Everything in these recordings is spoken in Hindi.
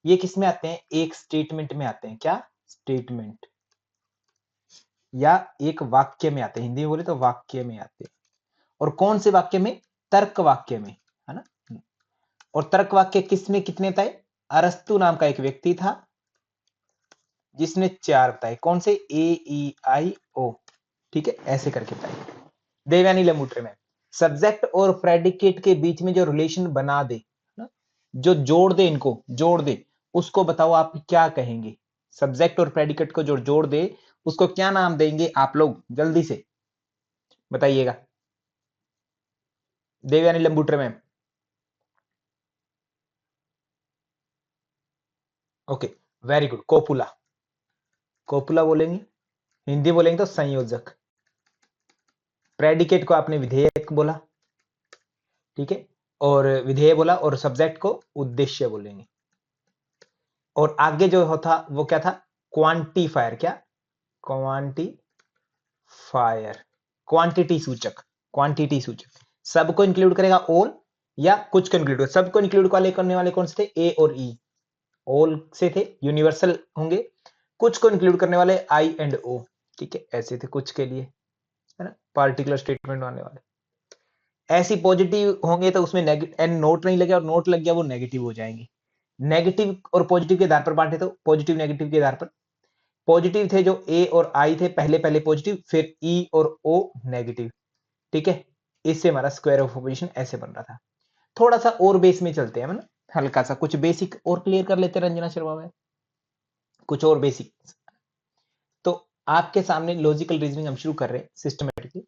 ये किस में आते हैं? एक स्टेटमेंट में आते हैं। क्या? स्टेटमेंट, या एक वाक्य में आते हैं। हिंदी में बोले तो वाक्य में आते हैं। और कौन से वाक्य में? तर्क वाक्य में, है ना। और तर्क वाक्य किस में कितने बताए? अरस्तु नाम का एक व्यक्ति था जिसने 4 बताए। कौन से? AEIO, ठीक है, ऐसे करके बताए। देवयानी लंबूत्रे में सब्जेक्ट और प्रेडिकेट के बीच में जो रिलेशन बना दे ना, जो जोड़ दे, इनको जोड़ दे, उसको बताओ आप क्या कहेंगे? सब्जेक्ट और प्रेडिकेट को जो जोड़ दे उसको क्या नाम देंगे आप लोग? जल्दी से बताइएगा। देवयानी लंबूत्रे में। Okay, very good. Copula, copula बोलेंगे। हिंदी बोलेंगे तो संयोजक। प्रेडिकेट को आपने विधेयक बोला, ठीक है, और विधेय बोला, और सब्जेक्ट को उद्देश्य बोलेंगे। और आगे जो होता वो क्या था? क्वांटिफायर। क्या? क्वांटिफायर, क्वांटिटी सूचक। क्वांटिटी सूचक सबको इंक्लूड करेगा, ऑल, या कुछ को इंक्लूड। सबको इंक्लूड वाले करने वाले कौन से थे? ए और ई। ऑल से थे, यूनिवर्सल होंगे। कुछ को इंक्लूड करने वाले आई एंड ओ, ठीक है, ऐसे थे कुछ के लिए, है ना, पार्टिकुलर स्टेटमेंट आने वाले। ऐसी पॉजिटिव होंगे तो उसमें नेगेटिव एंड नोट नहीं लगे, और नोट लग गया वो नेगेटिव हो जाएंगे। नेगेटिव और पॉजिटिव के आधार पर बांटे तो पॉजिटिव नेगेटिव के आधार पर। पॉजिटिव थे जो ए और आई थे, पहले पहले पॉजिटिव, फिर ई और ओ नेगेटिव, ठीक है। इससे हमारा स्क्वायर ऑफ ऑपोजिशन ऐसे बन रहा था। थोड़ा सा और बेस में चलते हैं ना, हल्का सा कुछ बेसिक और क्लियर कर लेते हैं रंजना शर्मा में, कुछ और बेसिक। तो आपके सामने लॉजिकल रीजनिंग हम शुरू कर रहे हैं सिस्टमेटिकली।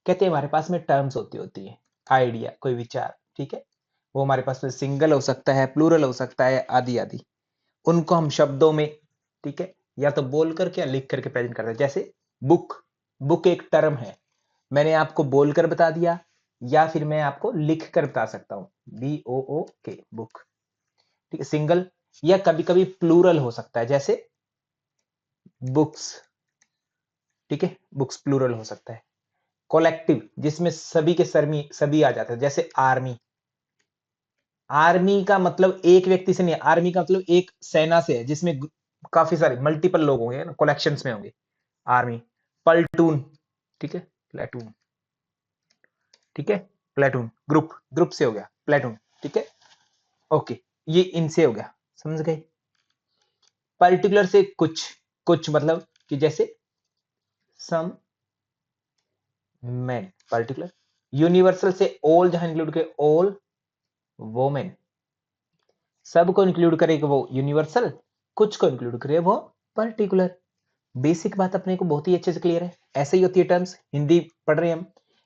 कहते हैं हमारे पास में टर्म्स होती है, आइडिया, कोई विचार, ठीक है। वो हमारे पास में सिंगल हो सकता है, प्लूरल हो सकता है, आदि आदि। उनको हम शब्दों में, ठीक है, या तो बोल करके या लिख करके प्रेजेंट करते हैं। जैसे बुक, बुक एक टर्म है, मैंने आपको बोलकर बता दिया, या फिर मैं आपको लिख कर बता सकता हूं, BOOK, बुक, ठीक है, सिंगल। या कभी कभी प्लूरल हो सकता है, जैसे बुक्स, ठीक है, बुक्स प्लूरल हो सकता है। कलेक्टिव, जिसमें सभी के सभी आ जाते हैं, जैसे आर्मी। आर्मी का मतलब एक व्यक्ति से नहीं है, आर्मी का मतलब एक सेना से है, जिसमें काफी सारे मल्टीपल लोग होंगे, कलेक्शंस में होंगे। आर्मी। पल्टून, ठीक है, प्लेटून, ठीक है, प्लेटून। ग्रुप, ग्रुप से हो गया प्लेटून, ठीक है, ओके। ये इनसे हो गया, समझ गए। पर्टिकुलर से कुछ, कुछ मतलब कि जैसे सम मैन, पर्टिकुलर। यूनिवर्सल से ऑल, जहां इंक्लूड के ऑल वोमेन। सबको इंक्लूड करेगा वो यूनिवर्सल, कुछ को इंक्लूड करे वो पर्टिकुलर। बेसिक बात अपने को बहुत ही अच्छे से क्लियर है। ऐसे ही होती है टर्म्स, हिंदी पढ़ रहे हैं हम।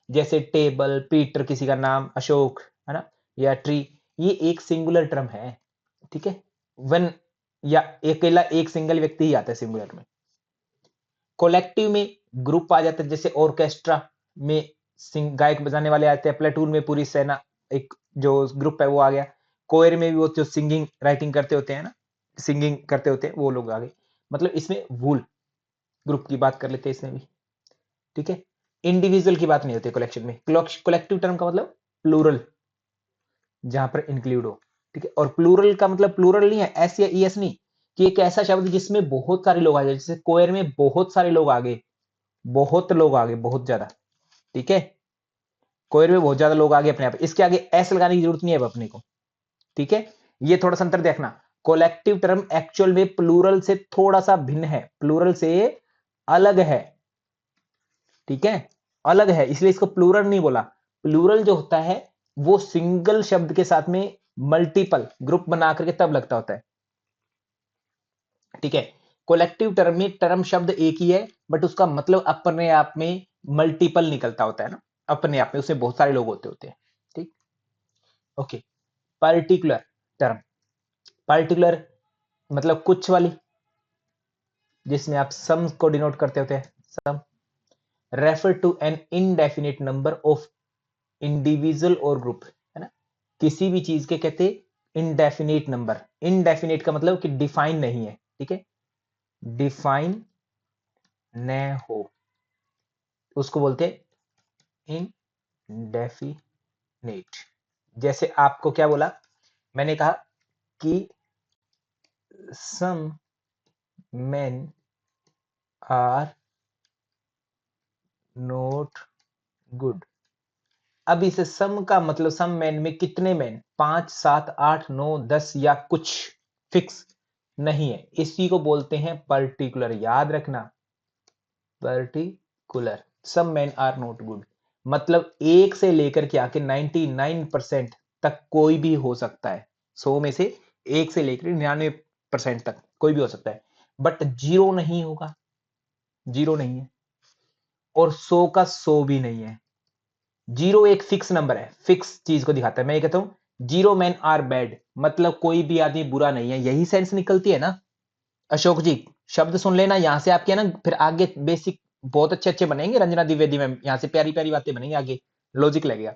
जैसे टेबल, पीटर किसी का नाम, अशोक, है ना, या ट्री, ये एक सिंगुलर टर्म है, ठीक है। वन, या अकेला एक सिंगल व्यक्ति ही आता है सिंगुलर में। कोलेक्टिव में ग्रुप आ जाता है, जैसे ऑर्केस्ट्रा में गायक बजाने वाले आते हैं, प्लेटून में पूरी सेना, एक जो ग्रुप है वो आ गया। कोयर में भी वो जो सिंगिंग राइटिंग करते होते हैं ना, सिंगिंग करते होते हैं, वो लोग आ गए। मतलब इसमें वूल ग्रुप की बात कर लेते हैं इसमें भी, ठीक है। इंडिविजुअल की बात नहीं होती कलेक्शन में। कलेक्टिव टर्म का मतलब प्लूरल, जहां पर इंक्लूड हो, ठीक है। और प्लूरल का मतलब प्लूरल नहीं है एस या ईएस नहीं, कि एक ऐसा शब्द जिसमें बहुत सारे लोग आ जाए। जैसे कोयर में बहुत सारे लोग आ गए, बहुत लोग आ गए, बहुत ज्यादा, ठीक है। कोयर में बहुत ज्यादा लोग आ गए अपने आप, इसके आगे एस लगाने की जरूरत नहीं है अब अपने को, ठीक है। ये थोड़ा सा अंतर देखना। कोलेक्टिव टर्म एक्चुअल में प्लूरल से थोड़ा सा भिन्न है, प्लूरल से अलग है, ठीक है, अलग है, इसलिए इसको प्लूरल नहीं बोला। प्लूरल जो होता है वो सिंगल शब्द के साथ में मल्टीपल ग्रुप बना करके तब लगता होता है, ठीक है। कोलेक्टिव टर्म में टर्म शब्द एक ही है, बट उसका मतलब अपने आप में मल्टीपल निकलता होता है ना, अपने आप में उसमें बहुत सारे लोग होते हैं, ठीक, ओके। पर्टिकुलर टर्म, पर्टिकुलर मतलब कुछ वाली, जिसमें आप सम को डिनोट करते होते हैं, some. Refer to an indefinite number of individual और ग्रुप, है ना। किसी भी चीज के कहते इनडेफिनिट नंबर। इनडेफिनिट का मतलब कि डिफाइन नहीं है, ठीक है, डिफाइन न हो, उसको बोलते हैं इनडेफिनिट। जैसे आपको क्या बोला, मैंने कहा कि some men are not good। अब इस सम का मतलब सम मैन में कितने मैन, 5 7 8 9 10 या कुछ फिक्स नहीं है, इसी को बोलते हैं पर्टिकुलर। याद रखना, particular. Some man are not good मतलब 1 से लेकर के आके 99% तक कोई भी हो सकता है। 100 में से 1 से लेकर 99% तक कोई भी हो सकता है, बट 0 नहीं होगा, 0 नहीं है, और 100 का 100 भी नहीं है। 0 एक फिक्स नंबर है, फिक्स चीज को दिखाता है। मैं ये कहता हूं 0 मैन आर बैड मतलब कोई भी आदमी बुरा नहीं है, यही सेंस निकलती है ना। अशोक जी शब्द सुन लेना, यहां से आपके ना फिर आगे बेसिक बहुत अच्छे अच्छे बनेंगे। रंजना द्विवेदी मैम यहां से प्यारी प्यारी बातें बनेंगी, आगे लॉजिक लगेगा।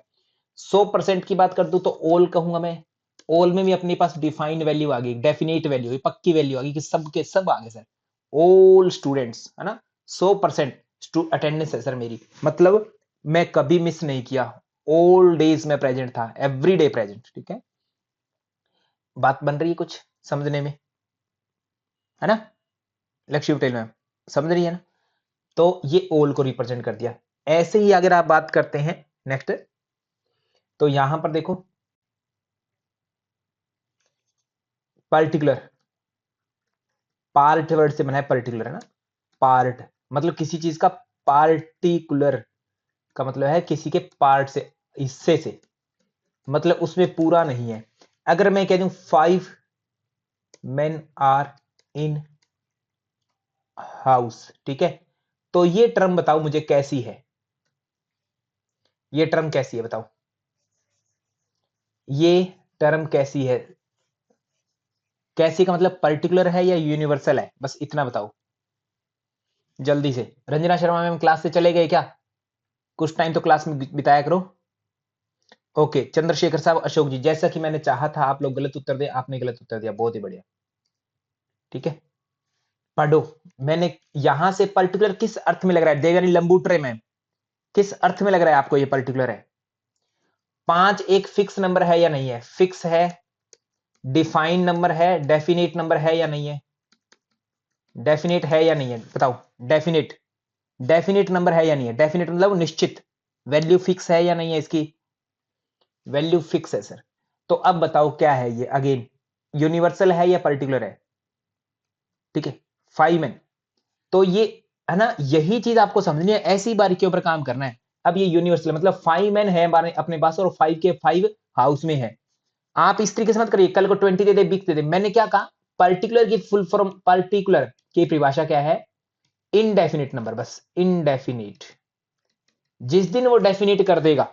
100% की बात कर दूं तो ऑल कहूंगा मैं। ऑल में भी अपने पास डिफाइंड वैल्यू आ गई, डेफिनेट वैल्यू, पक्की वैल्यू आ गई कि सब के सब आ गए सर। ऑल स्टूडेंट्स है ना, 100% अटेंडेंस है सर मेरी, मतलब मैं कभी मिस नहीं किया, ऑल डेज में प्रेजेंट था, एवरी डे प्रेजेंट। ठीक है, बात बन रही है कुछ समझने में, है ना लक्ष्मी पटेल मैम, समझ रही है ना। तो ये ऑल को रिप्रेजेंट कर दिया। ऐसे ही अगर आप बात करते हैं नेक्स्ट, तो यहां पर देखो पर्टिकुलर, पार्ट वर्ड से बना है पर्टिकुलर, है ना। पार्ट मतलब किसी चीज का, पार्टिकुलर का मतलब है किसी के पार्ट से, हिस्से से, मतलब उसमें पूरा नहीं है। अगर मैं कह दूं 5 men आर इन हाउस, ठीक है, तो ये टर्म बताओ मुझे कैसी है, ये टर्म कैसी है बताओ, ये टर्म कैसी है। कैसी का मतलब पर्टिकुलर है या यूनिवर्सल है, बस इतना बताओ जल्दी से। रंजना शर्मा मैम क्लास से चले गए क्या, कुछ टाइम तो क्लास में बिताया करो। ओके चंद्रशेखर साहब, अशोक जी, जैसा कि मैंने चाहा था आप लोग गलत उत्तर दें, आपने गलत उत्तर दिया, बहुत ही बढ़िया। ठीक है, पढ़ो। मैंने यहां से पर्टिकुलर किस अर्थ में लग रहा है, देवयानी लंबूट्रे में किस अर्थ में लग रहा है आपको ये पर्टिकुलर है। 5 एक फिक्स नंबर है या नहीं है, फिक्स है, डिफाइन नंबर है, डेफिनेट नंबर है या नहीं है, डेफिनेट है या नहीं है बताओ, डेफिनेट, डेफिनेट नंबर है या नहीं है, डेफिनेट मतलब निश्चित, वैल्यू फिक्स है या नहीं है इसकी, वैल्यू फिक्स है सर। तो अब बताओ क्या है ये, अगेन यूनिवर्सल है या पर्टिकुलर है। ठीक है, 5 मैन, तो ये है ना, यही चीज आपको समझनी है, ऐसी बारीकियों पर काम करना है। अब ये यूनिवर्सल मतलब 5 मैन है हमारे अपने पास और 5 के 5 हाउस में है। आप इस तरीके से मत करिए कल को 20 दे दे 20 दे दे, मैंने क्या कहा, पर्टिकुलर की फुल फॉर्म, पर्टिकुलर की परिभाषा क्या है, इनडेफिनिट नंबर, बस इनडेफिनिट। जिस दिन वो डेफिनेट कर देगा,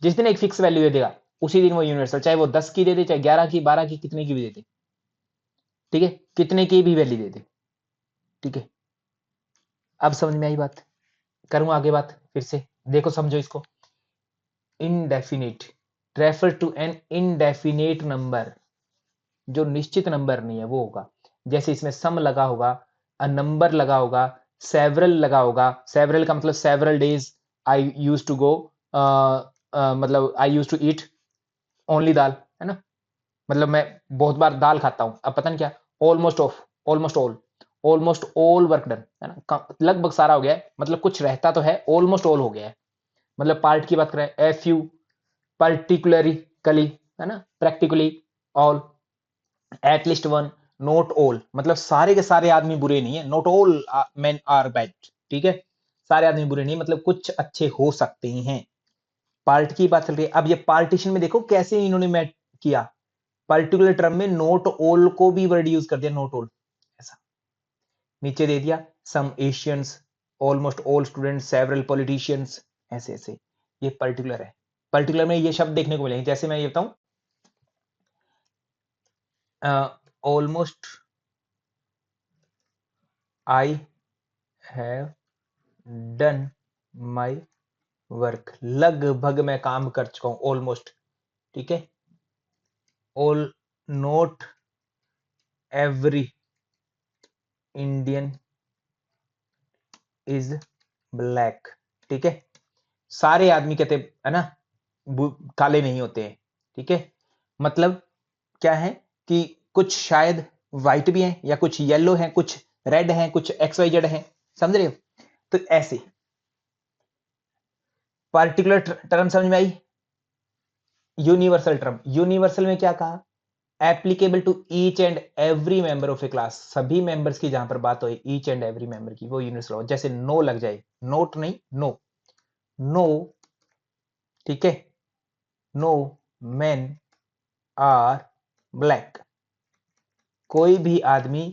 जिस दिन एक फिक्स वैल्यू दे देगा, उसी दिन वो यूनिवर्सल, चाहे वो 10 की दे दे, चाहे 11 की, 12 की, कितने की भी दे दे। ठीक है, कितने की भी वैल्यू दे दे। ठीक है, अब समझ में आई बात, करूं आगे बात फिर से, देखो समझो इसको। Indefinite refer to an indefinite number, जो निश्चित नंबर नहीं है वो होगा। जैसे इसमें सम लगा होगा, अ नंबर लगा होगा, सेवरल लगा होगा, सेवरल का मतलब several days I use to go, मतलब I use to eat only dal, है ना, मतलब मैं बहुत बार दाल खाता हूं, अब पता नहीं क्या, almost of, almost all, almost all work done, है ना, लगभग सारा हो गया है, मतलब कुछ रहता तो है, ऑलमोस्ट ऑल हो गया है, मतलब पार्ट की बात करें, एफ यू, पर्टिकुलरली कली, है ना, practically all, at least one, not all मतलब सारे के सारे आदमी बुरे नहीं है, not all men are bad. ठीक है, सारे आदमी बुरे नहीं मतलब कुछ अच्छे हो सकते हैं। पार्ट की बात चल रही है, अब ये पार्टीशन में देखो कैसे इन्होंने मैट किया, पर्टिकुलर टर्म में नोट ऑल को भी वर्ड यूज कर दिया, नोट ऑल, ऐसा नीचे दे दिया, some Asians, almost all student, several politicians, ऐसे ऐसे, ये पर्टिकुलर है। पर्टिकुलर में ये शब्द देखने को मिलेंगे, जैसे मैं ये बताऊं, almost I have done my work, लगभग मैं काम कर चुका हूं, ऑलमोस्ट। ठीक है, all, note every Indian is black. ठीक है, सारे आदमी कहते है ना काले नहीं होते हैं। ठीक है, मतलब क्या है कि कुछ शायद व्हाइट भी हैं या कुछ येलो हैं, कुछ रेड हैं, कुछ XYZ हैं, समझ रहे हो? तो ऐसे पार्टिकुलर टर्म समझ में आई। यूनिवर्सल टर्म, यूनिवर्सल में क्या कहा? Applicable to each and every member of a class, सभी मेंबर्स की जहां पर बात हो ईच एंड एवरी मेंबर की, वो यूनिवर्सल हो। जैसे नो लग जाए, नोट नहीं, नो, नो, ठीक है, नो मेन आर ब्लैक, कोई भी आदमी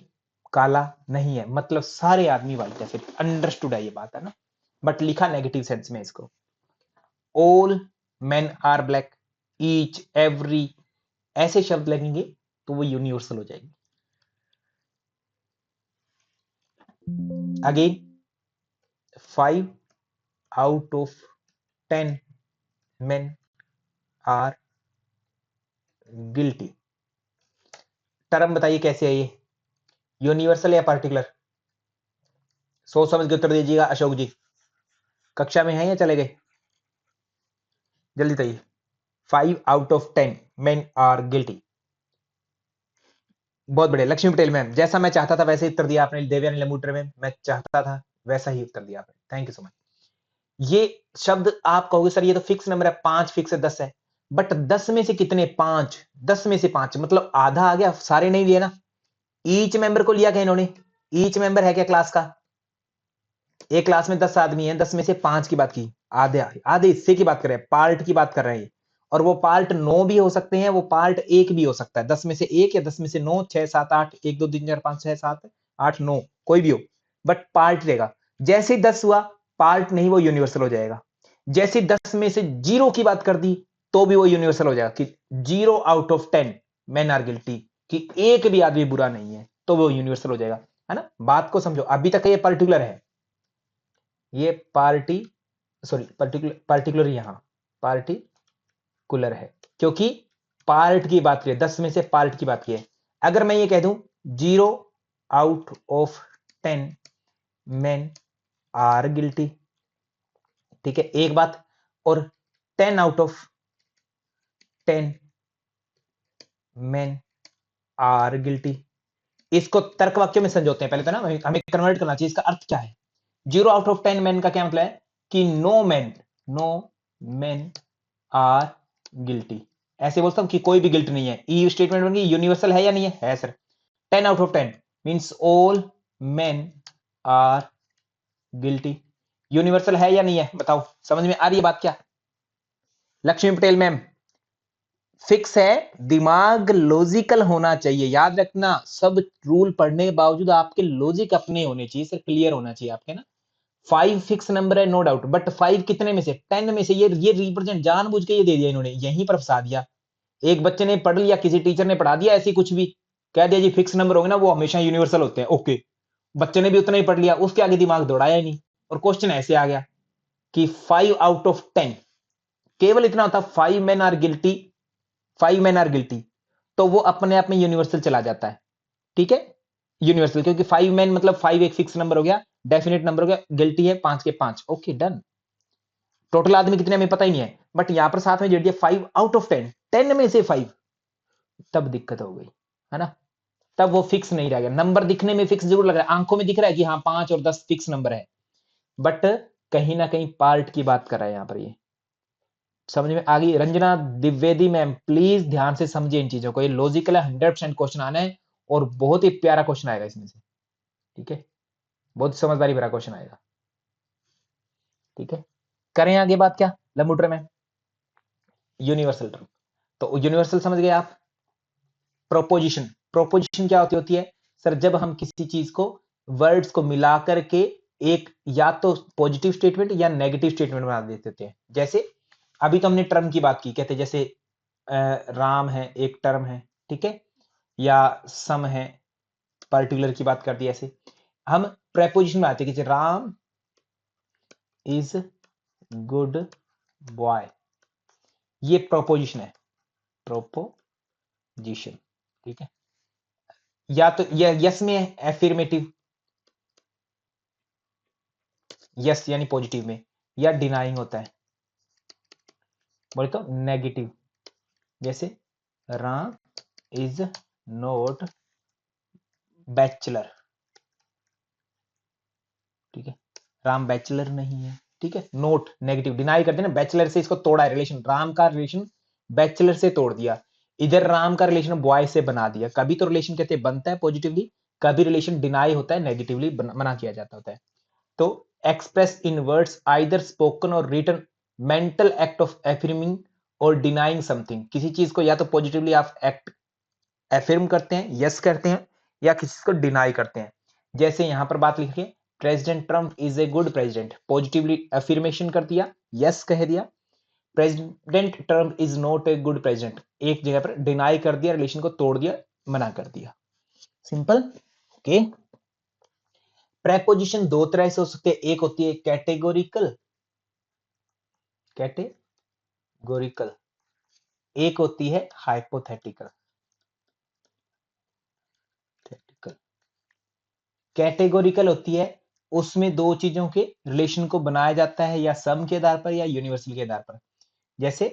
काला नहीं है, मतलब सारे आदमी व्हाइट है। फिर अंडरस्टूड है ये बात, है ना? बट लिखा नेगेटिव सेंस में इसको। All men are black, each, every, ऐसे शब्द लगेंगे तो वो यूनिवर्सल हो जाएगी। Again 5 out of 10 men are guilty। Term बताइए कैसे है ये, यूनिवर्सल या पार्टिकुलर? सोच समझ के उत्तर दीजिएगा। अशोक जी कक्षा में हैं या चले गए? जल्दी बताइए। 5 out of 10 men are guilty। बहुत बढ़िया लक्ष्मी पटेल मैम, जैसा मैं चाहता था वैसे उत्तर दिया आपने। देवयानी लंबूटर मैम, मैं चाहता था वैसा ही उत्तर दिया आपने, थैंक यू सो मच। ये शब्द आप कहोगे सर ये तो फिक्स नंबर है, 5 फिक्स है, 10 है, बट 10 में से कितने? 5, 10 में से 5 मतलब आधा आ गया, सारे नहीं लिए ना। ईच मेंबर को लिया क्या इन्होंने? ईच मेंबर है क्या क्लास का? एक क्लास में 10 आदमी हैं, 10 में से 5 की बात की, आधे आधे हिस्से की बात कर रहे हैं, पार्ट की बात कर रहे हैं। और वो पार्ट 9 भी हो सकते हैं, वो पार्ट 1 भी हो सकता है। 10 में से 1 या 10 में से 9, 6 7 8, 1 2 3 4 5 6 7 8 9, कोई भी हो, बट पार्ट रहेगा। जैसे 10 हुआ पार्ट नहीं, वो यूनिवर्सल हो जाएगा। जैसे 10 में से 0 की बात कर दी तो भी वो यूनिवर्सल हो जाएगा कि 0 out of 10 men are guilty, कि एक भी आदमी बुरा नहीं है, तो वो यूनिवर्सल हो जाएगा, है ना? बात को समझो। अभी तक ये पर्टिकुलर है, ये पार्टिकुलर यहां पार्टिकुलर है, क्योंकि पार्ट की बात की है, 10 में से पार्ट की बात की है। अगर मैं ये कह दूं 0 out of 10 men are guilty, ठीक है, एक बात, और 10 out of 10 men are guilty, इसको तर्क वाक्य में समझौते हैं पहले तो ना, हमें कन्वर्ट करना चाहिए। इसका अर्थ क्या है? 0 out of 10 men का क्या मतलब है? कि नो मैन आर गिल्टी। ऐसे बोलता हूं कि कोई भी गिल्ट नहीं है। ई स्टेटमेंट बन गई, यूनिवर्सल है या नहीं है? है sir. 10 out of 10 means all men are guilty. Universal है या नहीं है? बताओ, समझ में आ रही है बात क्या? लक्ष्मी पटेल मैम, फिक्स है, दिमाग लॉजिकल होना चाहिए, याद रखना। सब रूल पढ़ने के बावजूद आपके लॉजिक अपने होने चाहिए सर, क्लियर होना चाहिए आपके ना। 5 फिक्स नंबर है, नो डाउट, बट 5 कितने में से? 10 में से। ये रिप्रेजेंट जानबूझ के ये दे दिया इन्होंने, यहीं पर फंसा दिया। एक बच्चे ने पढ़ लिया, किसी टीचर ने पढ़ा दिया ऐसी कुछ भी, कह दिया जी फिक्स नंबर होंगे ना वो हमेशा यूनिवर्सल होते हैं, ओके। बच्चे ने भी उतना ही पढ़ लिया, उसके आगे दिमाग दौड़ाया ही नहीं, और क्वेश्चन ऐसे आ गया कि 5 out of 10, केवल इतना होता 5 men are guilty, 5 men are guilty, तो वो अपने आप में यूनिवर्सल चला जाता है, ठीक है, यूनिवर्सल, क्योंकि 5 men मतलब 5 एक फिक्स नंबर हो गया, डेफिनेट नंबर हो गया, गिल्टी है 5 के 5, ओके डन। टोटल आदमी कितने हमें पता ही नहीं है, बट यहां पर साथ में जोड़ दिया 5 out of 10, 10 में से 5, तब दिक्कत हो गई, है ना? तब वो फिक्स नहीं रह गया। नंबर दिखने में फिक्स जरूर लग रहा है, आंखों में दिख रहा है कि हाँ 5 और 10 फिक्स नंबर है, बट कहीं ना कहीं पार्ट की बात कर रहा है यहां पर। ये समझ में आ गई? रंजना द्विवेदी मैम प्लीज ध्यान से समझिए इन चीजों को, ये लॉजिकल है, 100% क्वेश्चन आना है, और बहुत ही प्यारा क्वेश्चन आएगा इसमें से, ठीक है, बहुत समझदारी भरा क्वेश्चन आएगा, ठीक है। करें आगे बात क्या लंबूटर में? यूनिवर्सल टर्म, तो यूनिवर्सल समझ गए आप। प्रोपोजिशन, प्रोपोजिशन क्या होती है सर? जब हम किसी चीज को, वर्ड्स को मिला करके एक या तो पॉजिटिव स्टेटमेंट या नेगेटिव स्टेटमेंट बना देते हैं। जैसे अभी तो हमने टर्म की बात की, कहते जैसे राम है एक टर्म है, ठीक है, या सम है, पर्टिकुलर की बात कर दी। ऐसे हम प्रेपोजिशन में आते हैं कि राम इज गुड बॉय, ये प्रोपोजिशन है, प्रोपोजिशन, ठीक है। या तो यस में है एफिर्मेटिव, यस यानी पॉजिटिव में, या डिनाइंग होता है, बोले तो नेगेटिव, जैसे राम इज नॉट बैचलर, ठीक है, राम बैचलर नहीं है, ठीक है, नोट नेगेटिव, डिनाई करते ना, बैचलर से इसको तोड़ा है रिलेशन, राम का रिलेशन बैचलर से तोड़ दिया, इधर राम का रिलेशन बॉय से बना दिया। कभी तो रिलेशन कहते बनता है पॉजिटिवली, कभी रिलेशन डिनाई होता है नेगेटिवली मना किया जाता होता है। तो express in words either spoken और written, mental act of affirming और डिनाइंग समथिंग, किसी चीज को या तो पॉजिटिवली आप एक्ट एफर्म करते हैं, यस करते हैं, या किसी को डिनाई करते हैं। जैसे यहां पर बात लिखिए, president Trump is a good president, positively affirmation कर दिया, यस कह दिया। President Trump is not a good president, एक जगह पर डिनाई कर दिया, रिलेशन को तोड़ दिया, मना कर दिया। Simple, okay. प्रेपोजिशन दो तरह से हो सकते हैं, एक होती है कैटेगोरिकल, कैटेगोरिकल, एक होती है हाइपोथेटिकल। कैटेगोरिकल होती है, उसमें दो चीजों के रिलेशन को बनाया जाता है, या सम के आधार पर या यूनिवर्सल के आधार पर, जैसे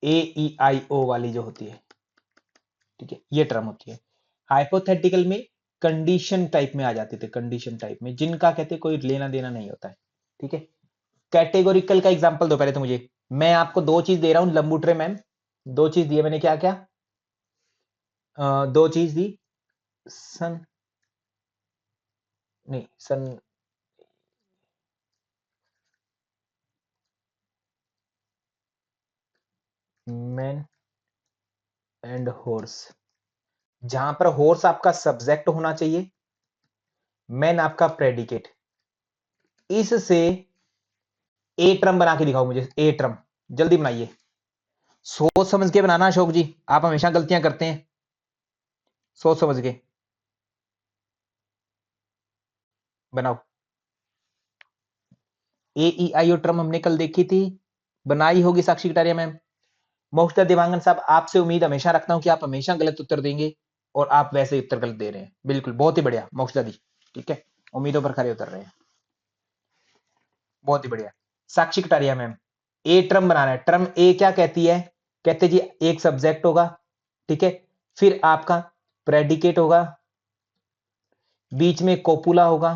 ए ई आई ओ वाली जो होती है, ठीक है, ये टर्म होती है। हाइपोथेटिकल में कंडीशन टाइप में आ जाते थे, कंडीशन टाइप में, जिनका कहते कोई लेना देना नहीं होता है, ठीक है। कैटेगोरिकल का एग्जांपल दो पहले तो मुझे, मैं आपको दो चीज दे रहा हूं लंबूट्रे मैम, दो चीज दी मैंने, क्या क्या दो चीज दी, सन, नहीं सन, मैन एंड हॉर्स, जहां पर हॉर्स आपका सब्जेक्ट होना चाहिए, मैन आपका प्रेडिकेट। इससे ए ट्रम बना के दिखाओ मुझे, ए ट्रम जल्दी बनाइए, सोच समझ के बनाना अशोक जी, आप हमेशा गलतियां करते हैं, सोच समझ के बनाओ। ए ई आई ओ ट्रम हमने कल देखी थी, बनाई होगी साक्षी कटारिया मैम। मोक्ष देवांगन साहब, आपसे उम्मीद हमेशा रखता हूं कि आप हमेशा गलत उत्तर देंगे, और आप वैसे ही उत्तर गलत दे रहे हैं, बिल्कुल बहुत ही बढ़िया मोक्ष दी, ठीक है, उम्मीदों पर खरे उतर रहे हैं, बहुत ही बढ़िया। साक्षी कटारिया मैम, ए ट्रम बनाना है, ट्रम ए क्या कहती है, कहते जी एक सब्जेक्ट होगा, ठीक है, फिर आपका प्रेडिकेट होगा, बीच में कोपुला होगा,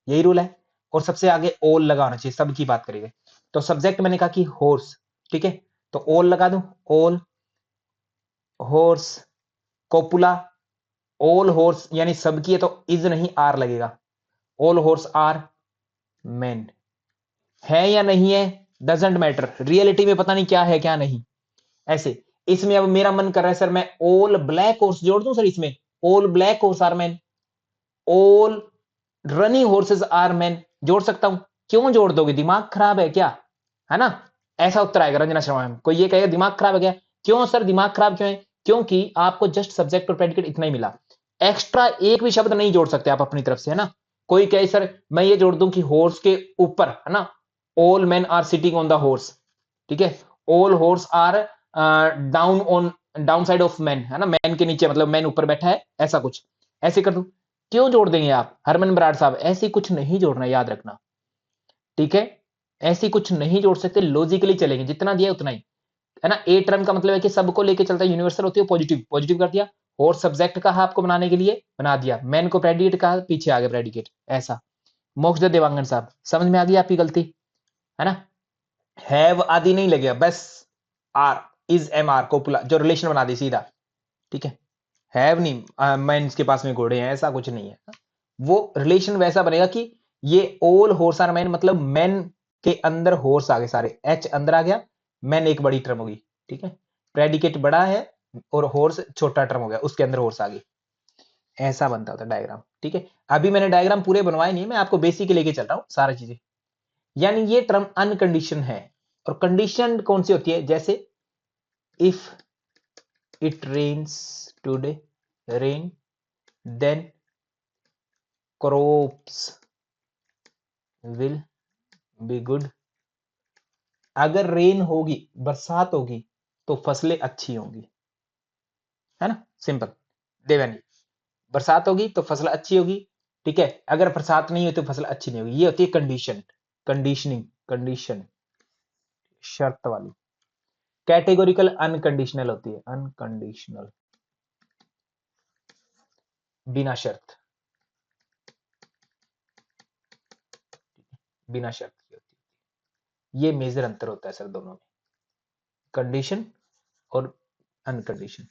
यही रूल है, और सबसे आगे ओल लगा होना चाहिए, सबकी बात करेंगे। तो सब्जेक्ट मैंने कहा कि हॉर्स, ठीक है, तो ओल लगा दूं, ओल हॉर्स कोपुला, ऑल हॉर्स यानी सबकी है तो इज नहीं आर लगेगा, ऑल हॉर्स आर मेन, है या नहीं है डजेंट मैटर, रियलिटी में पता नहीं क्या है क्या नहीं, ऐसे। इसमें अब मेरा मन कर रहा है सर मैं ऑल ब्लैक हॉर्स जोड़ दूं सर इसमें, all black horse are man, all running horses are man, जोड़ सकता हूं, क्यों जोड़ दोगे, दिमाग खराब है क्या, है ना, ऐसा उत्तर आएगा रंजना शर्मा मैम। कोई ये कहेगा दिमाग खराब है क्या, क्यों सर दिमाग खराब क्यों है, क्योंकि आपको जस्ट सब्जेक्ट और प्रेडिकेट इतना ही मिला, एक्स्ट्रा एक भी शब्द नहीं जोड़ सकते आप अपनी तरफ से, है ना। कोई कहे सर मैं ये जोड़ दूं कि हॉर्स के ऊपर, है ना, all man are sitting on the horse, ठीक है, all horse are down on, down side of man, है ना, मैन के नीचे मतलब मैन ऊपर बैठा है, ऐसा कुछ, ऐसे कर दूं, क्यों जोड़ देंगे आप हरमन बराड़ साहब, ऐसे कुछ नहीं जोड़ना, याद रखना, ठीक है, ऐसी कुछ नहीं जोड़ सकते, लॉजिकली चलेंगे, जितना दिया उतना ही, है ना। ए टर्म का मतलब है कि सबको लेके चलता है, यूनिवर्सल होती है, पॉजिटिव पॉजिटिव कर दिया, और सब्जेक्ट कहा आपको बनाने के लिए बना दिया, मैन को प्रेडिकेट कहा, पीछे आ गया प्रेडिकेट, ऐसा। मोक्ष देवांगन साहब समझ में आ गई आपकी गलती, है ना, हैव आदि नहीं लगेगा, बस are, is M R copula जो रिलेशन बना दी सीधा, ठीक है, हैव नहीं मैन के पास में घोड़े हैं, ऐसा कुछ नहीं है, वो रिलेशन वैसा बनेगा कि ये ऑल हॉर्स आर मैन, मतलब मैन के अंदर हॉर्स आ गए सारे, एच अंदर आ गया, मैन एक बड़ी टर्म होगी, ठीक है, प्रेडिकेट बड़ा है और हॉर्स छोटा टर्म हो गया, उसके अंदर हॉर्स आ गई, ऐसा बनता होता डायग्राम, ठीक है। अभी मैंने डायग्राम पूरे बनवाए नहीं, मैं आपको बेसिक लेके चल रहा हूं सारी चीजें, यानी ये टर्म अनकंडीशन है, और कंडीशन कौन सी होती है, जैसे if it rains today, rain, then crops will be good, अगर रेन होगी, बरसात होगी, तो फसलें अच्छी होंगी, है ना, सिंपल। देवानी, बरसात होगी तो फसल अच्छी होगी, ठीक है, अगर बरसात नहीं होती तो फसल अच्छी नहीं होगी, ये होती है कंडीशन, कंडीशनिंग, कंडीशन शर्त वाली। कैटेगोरिकल अनकंडीशनल होती है, अनकंडीशनल, बिना शर्त, बिना शर्त की होती है। ये मेजर अंतर होता है सर दोनों में, कंडीशन और अनकंडीशन,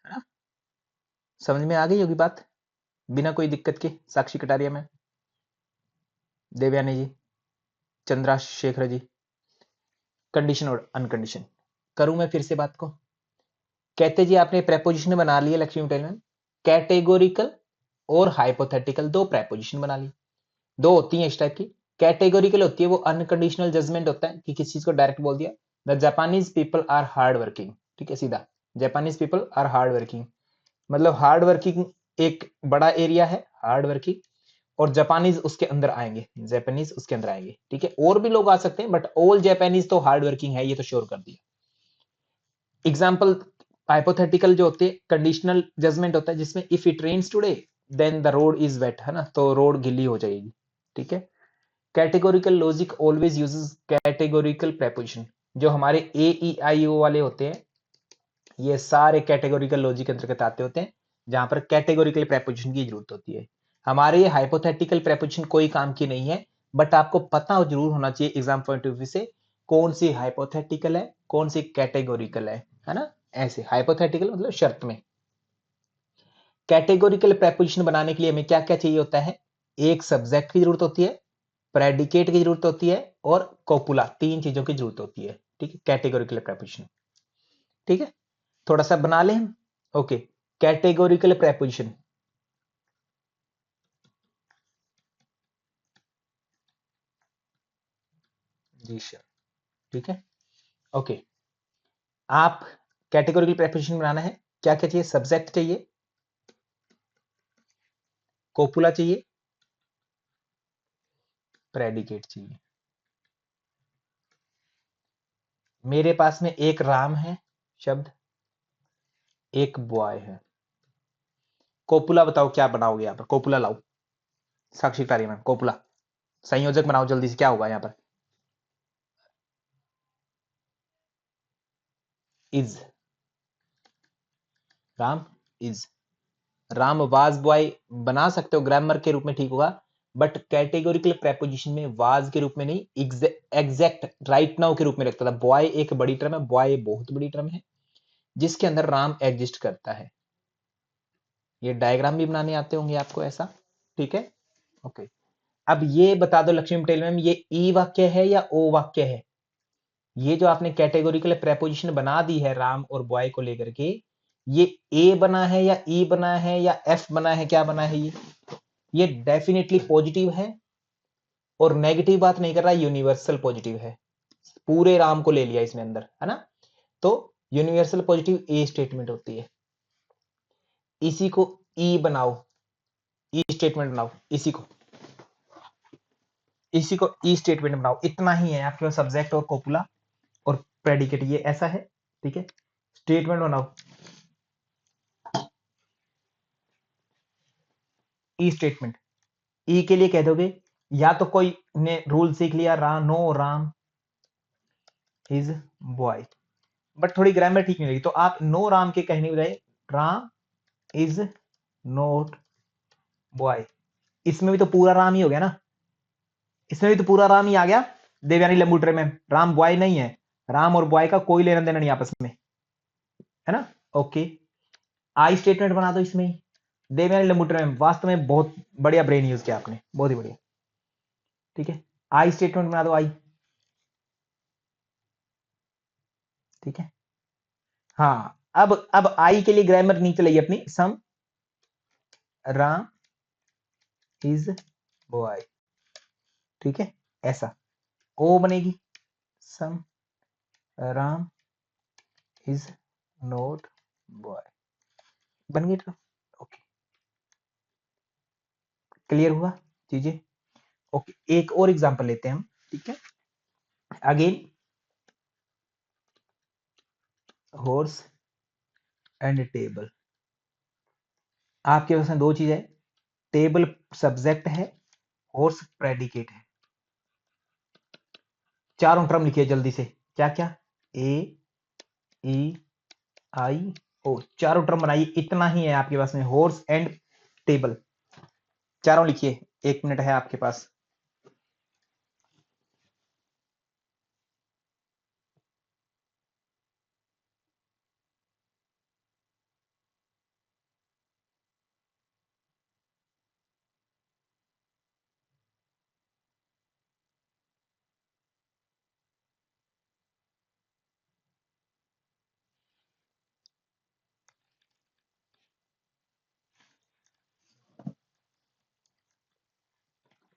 है ना? समझ में आ गई होगी बात बिना कोई दिक्कत के। साक्षी कटारिया में, देवयानी जी, चंद्रशेखर जी, कंडीशन और अनकंडीशन। करूं मैं फिर से बात को? कहते जी आपने प्रेपोजिशन बना लिए लक्ष्मी पटेल में, कैटेगोरिकल और हाइपोथेटिकल, दो प्रेपोजिशन बना ली। दो होती हैं इस टाइप की। कैटेगोरिकल होती है वो अनकंडीशनल जजमेंट होता है कि किसी चीज को डायरेक्ट बोल दिया, the Japanese people are hard working, ठीक है, सीधा Japanese people are hard working, मतलब हार्ड वर्किंग एक बड़ा एरिया है हार्ड वर्किंग, और जापानीज उसके अंदर आएंगे, जापानीज उसके अंदर आएंगे, ठीक है, और भी लोग आ सकते हैं बट ऑल जापानीज तो हार्ड वर्किंग है, ये तो श्योर कर दिया। एग्जाम्पल हाइपोथेटिकल जो होते हैं कंडीशनल जजमेंट होता है जिसमें if it rains today then the road is wet, है ना, तो रोड गिल्ली हो जाएगी, ठीक है। Categorical logic always uses categorical proposition, जो हमारे ए ई आई ओ वाले होते हैं ये सारे कैटेगोरिकल लॉजिक के अंतर्गत आते होते हैं, जहां पर कैटेगोरिकल प्रेपोजिशन की जरूरत होती है। हमारे ये हाइपोथेटिकल प्रेपोजिशन कोई काम की नहीं है, बट आपको पता जरूर होना चाहिए एग्जाम पॉइंट ऑफ व्यू से कौन सी हाइपोथेटिकल है कौन सी कैटेगोरिकल है ना। ऐसे हाइपोथेटिकल मतलब शर्त में। कैटेगोरिकल प्रेपोजिशन बनाने के लिए हमें क्या क्या चाहिए होता है? एक सब्जेक्ट की जरूरत होती है, प्रेडिकेट की जरूरत होती है, और कोपुला, तीन चीजों की जरूरत होती है, ठीक है, कैटेगोरिकल प्रेपोजिशन, ठीक है। थोड़ा सा बना लें हम। ओके, कैटेगोरिकल प्रेपोजिशन, जी सर, ठीक है। ओके, आप कैटेगोरिकल प्रेपोजिशन बनाना है, क्या क्या चाहिए? सब्जेक्ट चाहिए, कोपुला चाहिए, प्रेडिकेट चाहिए। मेरे पास में एक राम है शब्द, एक बॉय है, कोपुला बताओ क्या बनाओगे यहां पर? कोपुला लाओ, साक्षी कार्य में कोपुला संयोजक बनाओ जल्दी से, क्या होगा यहां पर? Is, Ram is, Ram was boy बना सकते हो, ग्रामर के रूप में ठीक होगा, बट कैटेगोरिकल प्रेपोजिशन में वाज के रूप में नहीं, एग्जैक्ट राइट नाउ के रूप में रखता था। बॉय एक बड़ी टर्म है, बॉय बहुत बड़ी टर्म है जिसके अंदर राम एग्जिस्ट करता है। ये डायग्राम भी बनाने आते होंगे आपको ऐसा, ठीक है। ओके, अब ये बता दो लक्ष्मी पटेल मैम, ये ई वाक्य है या ओ वाक्य है? ये जो आपने कैटेगोरिकल प्रेपोजिशन बना दी है राम और बॉय को लेकर के, ये ए बना है या ई बना है या एफ बना है, क्या बना है? ये डेफिनेटली पॉजिटिव है, और नेगेटिव बात नहीं कर रहा, यूनिवर्सल पॉजिटिव है। पूरे राम को ले लिया इसमें अंदर, है ना, तो यूनिवर्सल पॉजिटिव ए स्टेटमेंट होती है। इसी को ई बनाओ, ई स्टेटमेंट बनाओ, इसी को ई स्टेटमेंट बनाओ। इतना ही है आपके पास, सब्जेक्ट और कोपुला और प्रेडिकेट, ये ऐसा है, ठीक है। स्टेटमेंट बनाओ, ई स्टेटमेंट। ई के लिए कह दोगे, या तो कोई ने रूल सीख लिया, no Ram is boy, but थोड़ी ग्रामर ठीक नहीं लगी, तो आप नो राम के कहने बजाय राम इज नॉट बॉय, इसमें भी तो पूरा राम ही हो गया ना, इसमें भी तो पूरा राम ही आ गया। देवयानी लंबूटरे में राम बॉय नहीं है, राम और बॉय का कोई लेना देना नहीं आपस में, है ना। ओके, आई स्टेटमेंट बना दो इसमें ही। देवयानी लंबूटरे में वास्तव में बहुत बढ़िया ब्रेन यूज किया आपने, बहुत ही बढ़िया, ठीक है। आई स्टेटमेंट बना दो, आई, ठीक है। हाँ, अब आई के लिए ग्रामर नहीं चलेगी अपनी, सम राम इज बॉय, ठीक है, ऐसा। ओ बनेगी, सम राम इज नॉट बॉय, बन गई। ओके, क्लियर हुआ चीजें? ओके, एक और एग्जांपल लेते हैं हम, ठीक है। अगेन, हॉर्स एंड टेबल, आपके पास में दो चीज है, टेबल सब्जेक्ट है, हॉर्स प्रेडिकेट है। चारों टर्म लिखिए जल्दी से, क्या क्या? ए ई आई ओ, चारों टर्म बनाइए, इतना ही है आपके पास में, हॉर्स एंड टेबल, चारों लिखिए, 1 मिनट है आपके पास।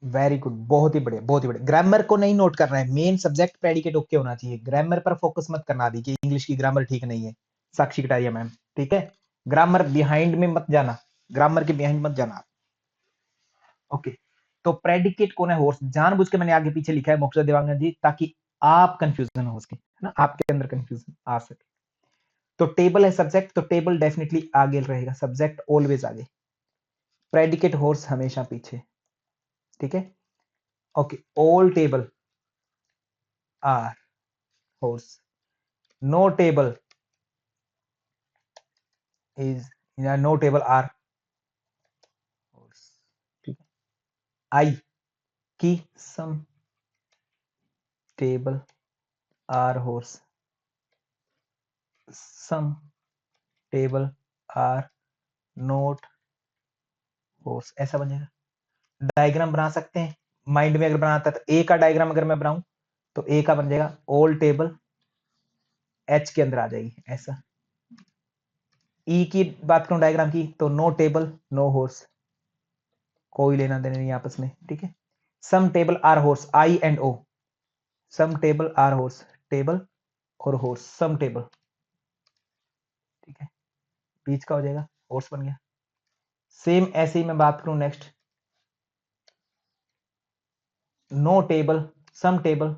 वेरी गुड, बहुत ही बढ़िया, बहुत ही बढ़िया। ग्रामर को नहीं नोट करना है, मेन सब्जेक्ट प्रेडिकेट ओके होना चाहिए, ग्रामर पर फोकस मत करना दी कि इंग्लिश की ग्रामर ठीक नहीं है, साक्षी कटारिया मैम, ठीक है। ग्रामर बिहाइंड में मत जाना, ग्रामर के बिहाइंड मत जाना। ओके, तो प्रेडिकेट कौन है? हॉर्स। जानबूझ के मैंने आगे पीछे लिखा है मोक्षदा देवांगन जी, ताकि आप कंफ्यूजन हो सके, है ना, आपके अंदर कंफ्यूजन आ सके। तो टेबल है सब्जेक्ट, तो टेबल डेफिनेटली आगे रहेगा, सब्जेक्ट ऑलवेज आगे, प्रेडिकेट हॉर्स हमेशा पीछे, ठीक है। Okay, all table are horse, no table is no table are horse, ठीक है। I की some table are horse, some table are not horse, ऐसा बनेगा। डायग्राम बना सकते हैं माइंड में, अगर बनाता है तो ए का डायग्राम अगर मैं बनाऊं तो ए का बन जाएगा ऑल टेबल, एच के अंदर आ जाएगी ऐसा। ई की बात करूं डायग्राम की, तो नो टेबल नो हॉर्स, कोई लेना देना नहीं आपस में, ठीक है। Some table are horse, I and O, some table are horse, table और हॉर्स, सम टेबल, ठीक है, बीच का हो जाएगा, हॉर्स बन गया। सेम ऐसे ही मैं बात करूं नेक्स्ट, नो टेबल सम टेबल,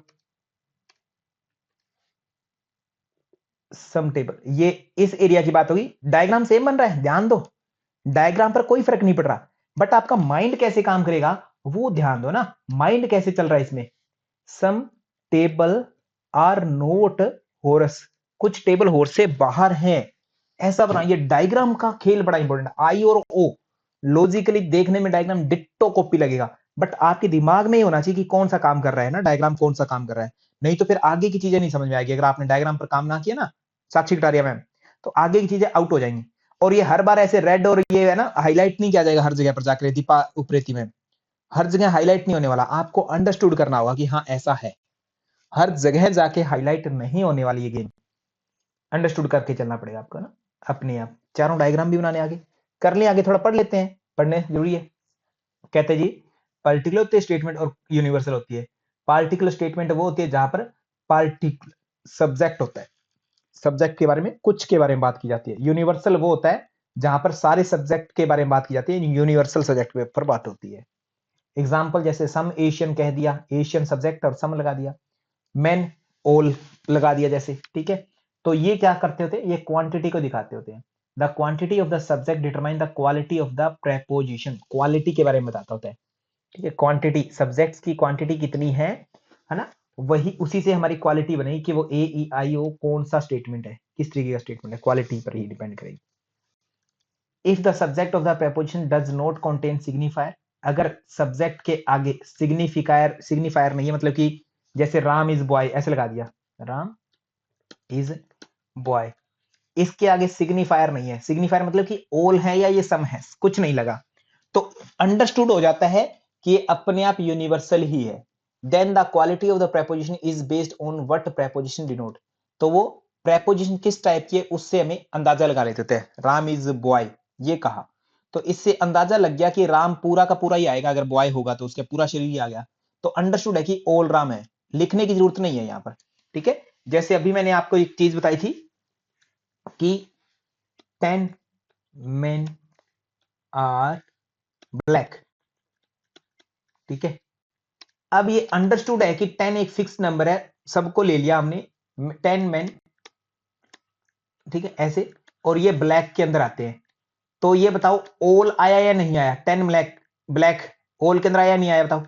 सम टेबल, ये इस एरिया की बात होगी। डायग्राम सेम बन रहा है, ध्यान दो, डायग्राम पर कोई फर्क नहीं पड़ रहा, बट आपका माइंड कैसे काम करेगा वो ध्यान दो ना, माइंड कैसे चल रहा है इसमें। सम टेबल आर नोट हॉर्स, कुछ टेबल हॉर्स से बाहर है, ऐसा बना। ये डायग्राम का खेल बड़ा इंपॉर्टेंट, आई और ओ लॉजिकली देखने में डायग्राम डिट्टो कॉपी लगेगा, बट आपके दिमाग में ही होना चाहिए कि कौन सा काम कर रहा है ना, डायग्राम कौन सा काम कर रहा है, नहीं तो फिर आगे की चीजें नहीं समझ में आएगी। अगर आपने डायग्राम पर काम ना किया ना साक्षी कटारिया मैम, तो आगे की चीजें आउट हो जाएंगी। और ये हर बार ऐसे रेड और ये है ना हाईलाइट नहीं किया जाएगा हर जगह पर जाकर, दीपा उप्रेती में हर जगह हाईलाइट नहीं होने वाला, आपको अंडरस्टूड करना होगा कि हाँ ऐसा है, हर जगह जाके हाईलाइट नहीं होने वाली ये गेम, अंडरस्टूड करके चलना पड़ेगा आपको ना अपने आप। चारों डायग्राम भी बनाने आगे कर ले, आगे थोड़ा पढ़ लेते हैं, पढ़ने जरूरी है। कहते हैं जी पार्टिकुलर होती है स्टेटमेंट और यूनिवर्सल होती है। पार्टिकुलर स्टेटमेंट वो होती है जहां पर पार्टिकुलर सब्जेक्ट होता है, सब्जेक्ट के बारे में कुछ के बारे में बात की जाती है। यूनिवर्सल वो होता है जहां पर सारे सब्जेक्ट के बारे में बात की जाती है, यूनिवर्सल सब्जेक्ट पर बात होती है। एग्जाम्पल जैसे सम एशियन कह दिया, एशियन सब्जेक्ट और सम लगा दिया, मेन ऑल लगा दिया जैसे, ठीक है। तो ये क्या करते होते हैं, ये क्वांटिटी को दिखाते होते हैं। The quantity of the subject determine the quality of the preposition, quality के बारे में बताता होता है, ठीक है। क्वांटिटी, सब्जेक्ट्स की क्वांटिटी कितनी है ना, वही उसी से हमारी क्वालिटी बनेगी कि वो ए ई आई ओ कौन सा स्टेटमेंट है, किस तरीके का स्टेटमेंट है, क्वालिटी पर ही डिपेंड करेगी। If the subject of the preposition does not contain signifier, अगर सब्जेक्ट के आगे सिग्निफायर नहीं है, मतलब कि जैसे राम इज बॉय ऐसे लगा दिया, राम इज बॉय, इसके आगे सिग्निफायर नहीं है, सिग्निफायर मतलब कि ऑल है या ये सम है, कुछ नहीं लगा, तो अंडरस्टूड हो जाता है कि ये अपने आप यूनिवर्सल ही है। Then the quality of the proposition is based on what proposition denote, तो वो प्रेपोजिशन किस टाइप की है उससे हमें अंदाजा लगा लेते हैं। राम इज बॉय ये कहा, तो इससे अंदाजा लग गया कि राम पूरा का पूरा ही आएगा, अगर बॉय होगा तो उसका पूरा शरीर ही आ गया, तो अंडरस्टूड है कि ऑल राम है, लिखने की जरूरत नहीं है यहां पर, ठीक है। जैसे अभी मैंने आपको एक चीज बताई थी कि 10 men आर ब्लैक, ठीक है। अब ये अंडरस्टूड है कि 10 एक फिक्स नंबर है, सबको ले लिया हमने, 10 men, ठीक है ऐसे, और ये ब्लैक के अंदर आते हैं, तो ये बताओ ऑल आया या नहीं आया, 10 ब्लैक, ब्लैक ऑल के अंदर आया या नहीं आया बताओ,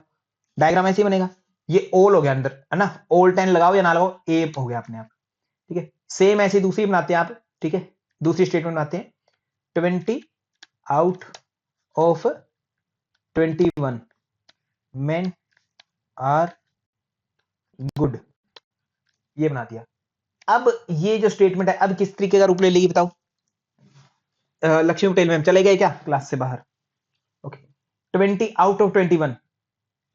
डायग्राम ऐसे ही बनेगा, ये ऑल हो गया अंदर, है ना, ऑल 10 लगाओ या ना लगाओ ए हो गया अपने आप, ठीक है। सेम ऐसे दूसरी बनाते हैं आप, ठीक है, दूसरी स्टेटमेंट आते हैं 20 out of 21 men are good, ये बना दिया। अब ये जो स्टेटमेंट है अब किस तरीके का रूप ले लेगी बताओ? लक्ष्मी पटेल मैम चले गए क्या क्लास से बाहर? ओके 20 आउट ऑफ 21,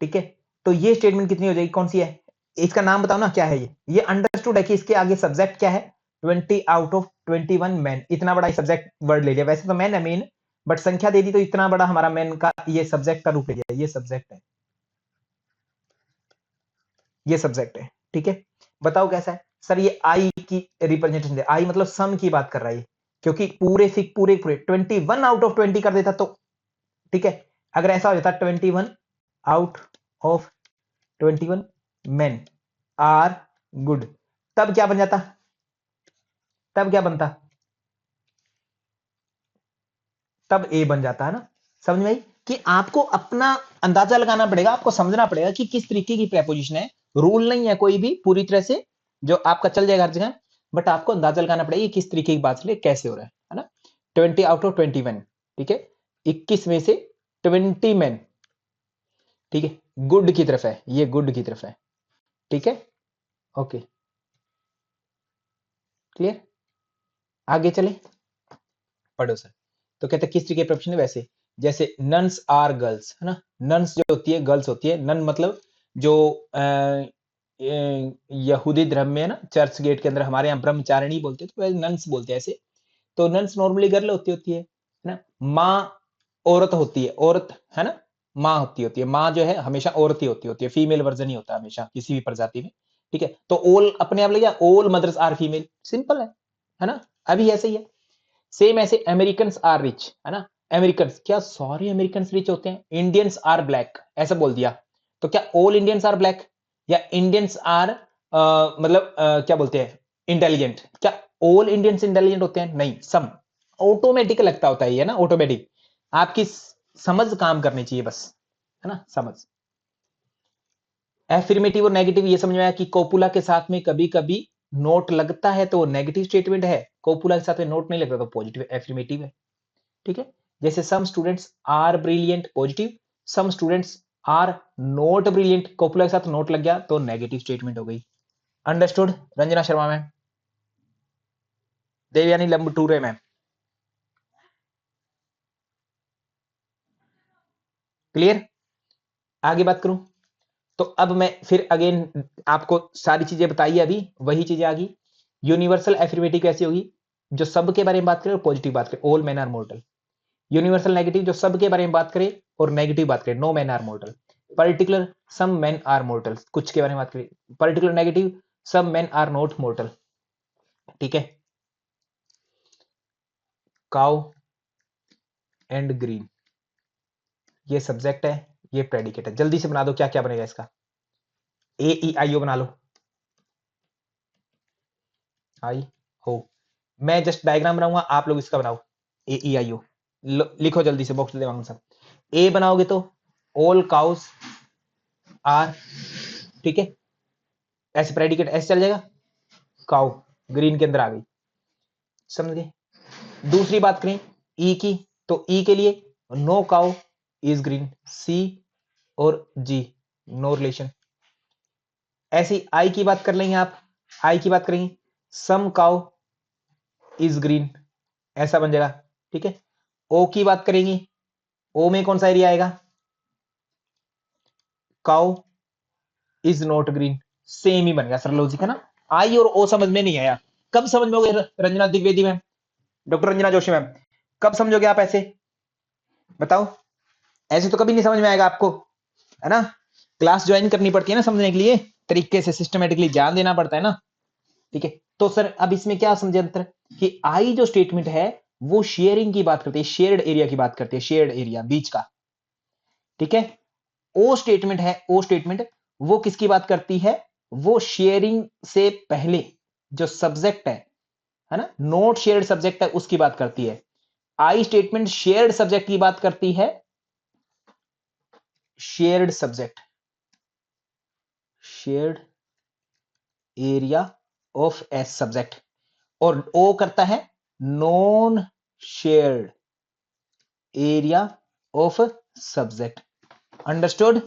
ठीक है। तो ये स्टेटमेंट कितनी हो जाएगी, कौन सी है? इसका नाम बताओ ना क्या है ये अंडरस्टूड है कि इसके आगे सब्जेक्ट क्या है? 20 आउट ऑफ 21 मैन, इतना बड़ा सब्जेक्ट वर्ड ले लिया। वैसे तो मैन है मेन, बट संख्या दे दी तो इतना बड़ा हमारा मैन का ये सब्जेक्ट का रूप ले लिया। ये सब्जेक्ट है, ये सब्जेक्ट है, ठीक है। बताओ कैसा है सर? ये आई की रिप्रेजेंटेशन है, आई मतलब सम की बात कर रहा है, क्योंकि पूरे से पूरे 21 आउट ऑफ 20 कर देता तो ठीक है। अगर ऐसा हो जाता 21 out of 21 men are good, तब क्या बन जाता? तब क्या बनता? तब ए बन जाता है ना। समझ में आई कि आपको अपना अंदाजा लगाना पड़ेगा, आपको समझना पड़ेगा कि किस तरीके की प्रेपोजिशन है। रूल नहीं है कोई भी पूरी तरह से जो आपका चल जाएगा हर जगह, बट आपको अंदाजा लगाना पड़ेगा किस तरीके की बात चले, कैसे हो रहा है ना। 20 आउट ऑफ 21, ठीक है। 21 में से 20 men, ठीक है, गुड की तरफ है, ये गुड की तरफ है, ठीक है। ओके क्लियर, आगे चले, पढ़ो सर। तो कहते हैं किस तरीके प्रोफेशन है, वैसे जैसे नन्स आर गर्ल्स, है ना। नन्स जो होती है गर्ल्स होती है, नन मतलब जो यहूदी धर्म में है ना, चर्च गेट के अंदर हमारे यहाँ ब्रह्मचारिणी बोलते हैं, तो वैसे नन्स बोलते हैं ऐसे। तो नन्स नॉर्मली गर्ल होती है ना। माँ औरत होती है, औरत है ना, माँ होती है। माँ जो है हमेशा औरत ही होती है, फीमेल वर्जन ही होता है हमेशा किसी भी प्रजाति में, ठीक है। तो ऑल अपने आप लगे, all mothers are female, simple है ना। अभी ऐसे ही है। सेम ऐसे अमेरिकन आर रिच, है ना। अमेरिकन, क्या सारे अमेरिकन रिच होते हैं? इंडियंस आर ब्लैक, ऐसा बोल दिया तो क्या ऑल इंडियंस आर ब्लैक? या इंडियंस आर मतलब क्या बोलते हैं, इंटेलिजेंट? क्या ऑल इंडियंस इंटेलिजेंट होते हैं? नहीं, सम। ऑटोमेटिक लगता होता है ये ना, ऑटोमेटिक। आपकी समझ काम करनी चाहिए बस, है ना, समझ। एफर्मेटिव और नेगेटिव ये समझ में आया कि कोपुला के साथ में कभी कभी नोट लगता है तो नेगेटिव स्टेटमेंट है, कोपुला के साथ में नोट नहीं लगता तो पॉजिटिव एफर्मेटिव है, ठीक है। जैसे some students are brilliant positive, some students are not brilliant, copula के साथ नोट लग गया तो नेगेटिव स्टेटमेंट हो गई। Understood Ranjana Sharma ma'am, Devyani Lambture ma'am, clear? आगे बात करूं तो अब मैं फिर अगेन आपको सारी चीजें बताई, अभी वही चीजें आ गई। यूनिवर्सल एफर्मेटिव कैसी होगी? जो सब के बारे में बात करे और पॉजिटिव बात करे, all man are mortal. Universal negative जो सब के बारे में बात करे और नेगेटिव बात करे, no man are mortal. Particular some man are mortal, कुछ के बारे में बात करें। Particular negative some man are not mortal, ठीक है। काउ एंड ग्रीन, ये सब्जेक्ट है, ये प्रेडिकेट है। जल्दी से बना दो क्या क्या बनेगा इसका। ए ई आई ओ बना लो, आई हो। मैं जस्ट डायग्राम बनाऊंगा, आप लोग इसका बनाओ। ए ई आई ओ लिखो जल्दी से, बॉक्स दे सब। ए बनाओगे तो ऑल काउस आर, ठीक है, ऐसे प्रेडिकेट ऐसे चल जाएगा। काउ ग्रीन के अंदर आ गई, समझ गए। दूसरी बात करें ई की, तो ई के लिए नो काउ इज ग्रीन, सी और जी नो रिलेशन। ऐसी आई की बात कर लेंगे आप, आई की बात करेंगे सम काउ इज ग्रीन, ऐसा बन जाएगा, ठीक है। ओ की बात करेंगे, ओ में कौन सा एरिया आएगा? Cow is not green, same ही बन गया, सर लॉजिक है ना। आई और ओ समझ में नहीं आया, कब समझ में हो गए Ranjana Dwivedi ma'am, doctor Ranjana Joshi ma'am, कब समझोगे आप ऐसे बताओ? ऐसे तो कभी नहीं समझ में आएगा आपको, है ना। क्लास ज्वाइन करनी पड़ती है ना समझने के लिए, तरीके से सिस्टमेटिकली ध्यान देना पड़ता है ना, ठीक है। तो सर अब इसमें क्या समझे अंतर कि आई जो स्टेटमेंट है वो शेयरिंग की बात करती है, शेयर्ड एरिया की बात करती है, शेयर्ड एरिया बीच का, ठीक है। ओ स्टेटमेंट है, ओ स्टेटमेंट वो किसकी बात करती है? वो शेयरिंग से पहले जो सब्जेक्ट है ना, नोट शेयर्ड सब्जेक्ट है उसकी बात करती है। आई स्टेटमेंट शेयर्ड सब्जेक्ट की बात करती है, shared subject, shared area of S subject. और ओ करता है non shared area of subject. Understood?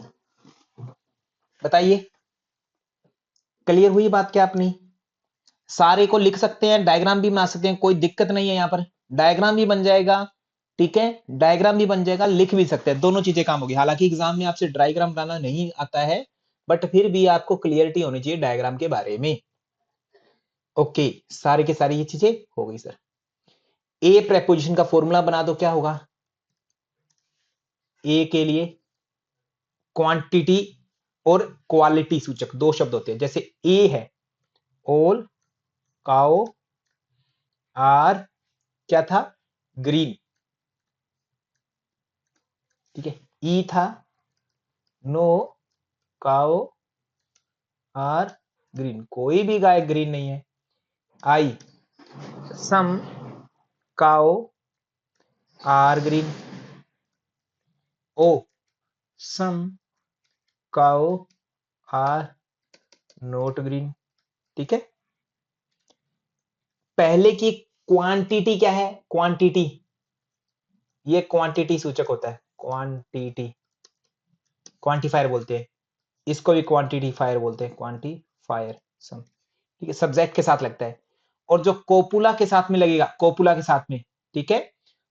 बताइए, क्लियर हुई बात क्या अपनी? सारे को लिख सकते हैं, डायग्राम भी बना सकते हैं, कोई दिक्कत नहीं है। यहां पर डायग्राम भी बन जाएगा, ठीक है, डायग्राम भी बन जाएगा, लिख भी सकते हैं, दोनों चीजें काम होगी। हालांकि एग्जाम में आपसे डायग्राम बनाना नहीं आता है, बट फिर भी आपको क्लियरिटी होनी चाहिए डायग्राम के बारे में। ओके, सारे के सारी ये चीजें हो गई सर। ए प्रेपोजिशन का फॉर्मूला बना दो, क्या होगा? ए के लिए क्वांटिटी और क्वालिटी सूचक दो शब्द होते हैं। जैसे ए है ऑल काओ आर क्या था? ग्रीन, ठीक है। ई था नो काओ आर ग्रीन, कोई भी गाय ग्रीन नहीं है। I some cow are green. O some cow are not green, ठीक है। पहले की क्वांटिटी क्या है? क्वांटिटी, ये क्वांटिटी सूचक होता है, क्वांटिटी, क्वांटिफायर बोलते हैं इसको भी, क्वांटिटीफायर बोलते हैं, क्वांटिफायर सम, ठीक है, सब्जेक्ट के साथ लगता है। और जो कोपुला के साथ में लगेगा, कोपुला के साथ में, ठीक है,